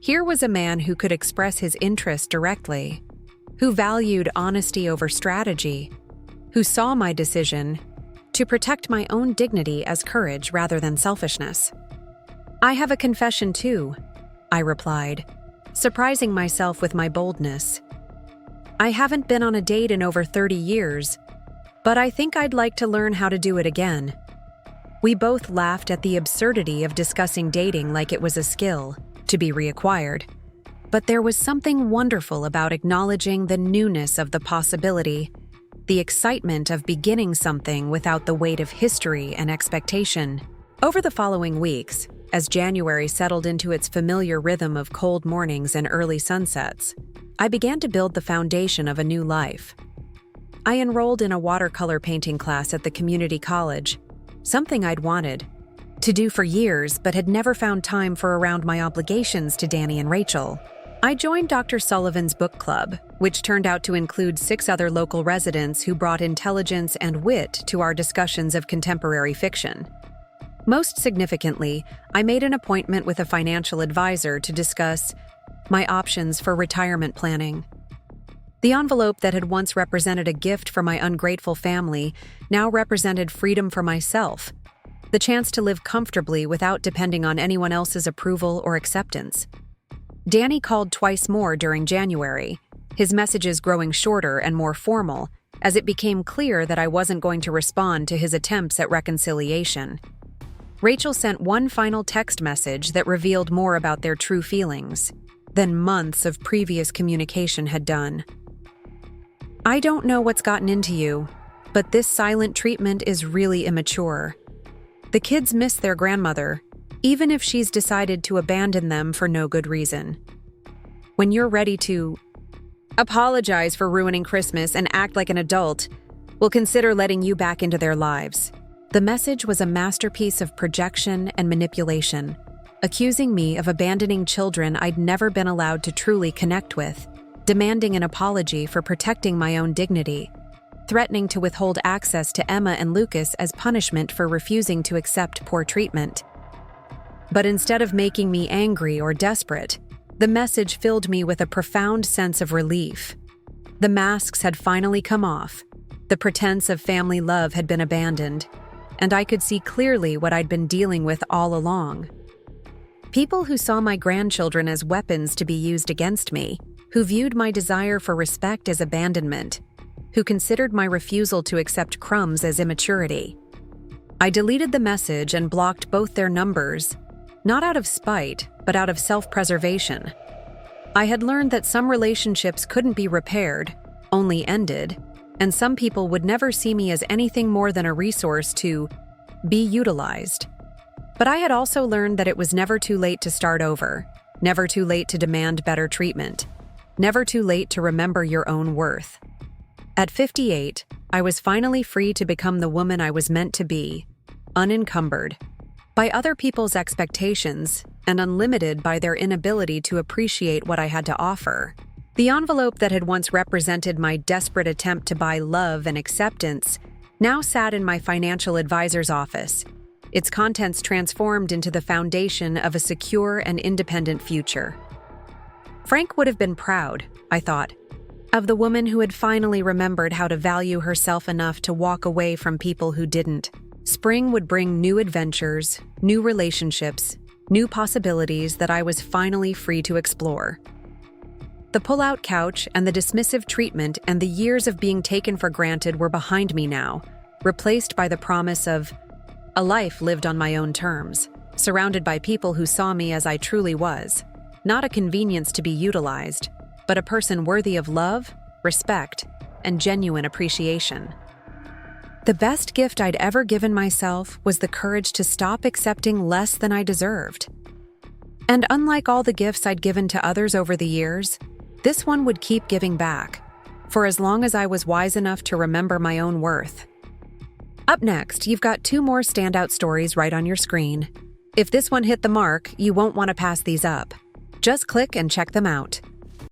Here was a man who could express his interest directly, who valued honesty over strategy, who saw my decision to protect my own dignity as courage rather than selfishness. "I have a confession too," I replied, surprising myself with my boldness. "I haven't been on a date in over 30 years, but I think I'd like to learn how to do it again." We both laughed at the absurdity of discussing dating like it was a skill to be reacquired. But there was something wonderful about acknowledging the newness of the possibility, the excitement of beginning something without the weight of history and expectation. Over the following weeks, as January settled into its familiar rhythm of cold mornings and early sunsets, I began to build the foundation of a new life. I enrolled in a watercolor painting class at the community college, something I'd wanted to do for years but had never found time for around my obligations to Danny and Rachel. I joined Dr. Sullivan's book club, which turned out to include 6 other local residents who brought intelligence and wit to our discussions of contemporary fiction. Most significantly, I made an appointment with a financial advisor to discuss my options for retirement planning. The envelope that had once represented a gift for my ungrateful family now represented freedom for myself, the chance to live comfortably without depending on anyone else's approval or acceptance. Danny called twice more during January, his messages growing shorter and more formal as it became clear that I wasn't going to respond to his attempts at reconciliation. Rachel sent one final text message that revealed more about their true feelings than months of previous communication had done. "I don't know what's gotten into you, but this silent treatment is really immature. The kids miss their grandmother, even if she's decided to abandon them for no good reason. When you're ready to apologize for ruining Christmas and act like an adult, we'll consider letting you back into their lives." The message was a masterpiece of projection and manipulation, accusing me of abandoning children I'd never been allowed to truly connect with, demanding an apology for protecting my own dignity, threatening to withhold access to Emma and Lucas as punishment for refusing to accept poor treatment. But instead of making me angry or desperate, the message filled me with a profound sense of relief. The masks had finally come off, the pretense of family love had been abandoned, and I could see clearly what I'd been dealing with all along. People who saw my grandchildren as weapons to be used against me, who viewed my desire for respect as abandonment, who considered my refusal to accept crumbs as immaturity. I deleted the message and blocked both their numbers, not out of spite, but out of self-preservation. I had learned that some relationships couldn't be repaired, only ended, and some people would never see me as anything more than a resource to be utilized. But I had also learned that it was never too late to start over, never too late to demand better treatment, never too late to remember your own worth. At 58, I was finally free to become the woman I was meant to be, unencumbered by other people's expectations and unlimited by their inability to appreciate what I had to offer. The envelope that had once represented my desperate attempt to buy love and acceptance now sat in my financial advisor's office, its contents transformed into the foundation of a secure and independent future. Frank would have been proud, I thought, of the woman who had finally remembered how to value herself enough to walk away from people who didn't. Spring would bring new adventures, new relationships, new possibilities that I was finally free to explore. The pull-out couch and the dismissive treatment and the years of being taken for granted were behind me now, replaced by the promise of a life lived on my own terms, surrounded by people who saw me as I truly was, not a convenience to be utilized, but a person worthy of love, respect, and genuine appreciation. The best gift I'd ever given myself was the courage to stop accepting less than I deserved. And unlike all the gifts I'd given to others over the years, this one would keep giving back, for as long as I was wise enough to remember my own worth. Up next, you've got 2 more standout stories right on your screen. If this one hit the mark, you won't want to pass these up. Just click and check them out.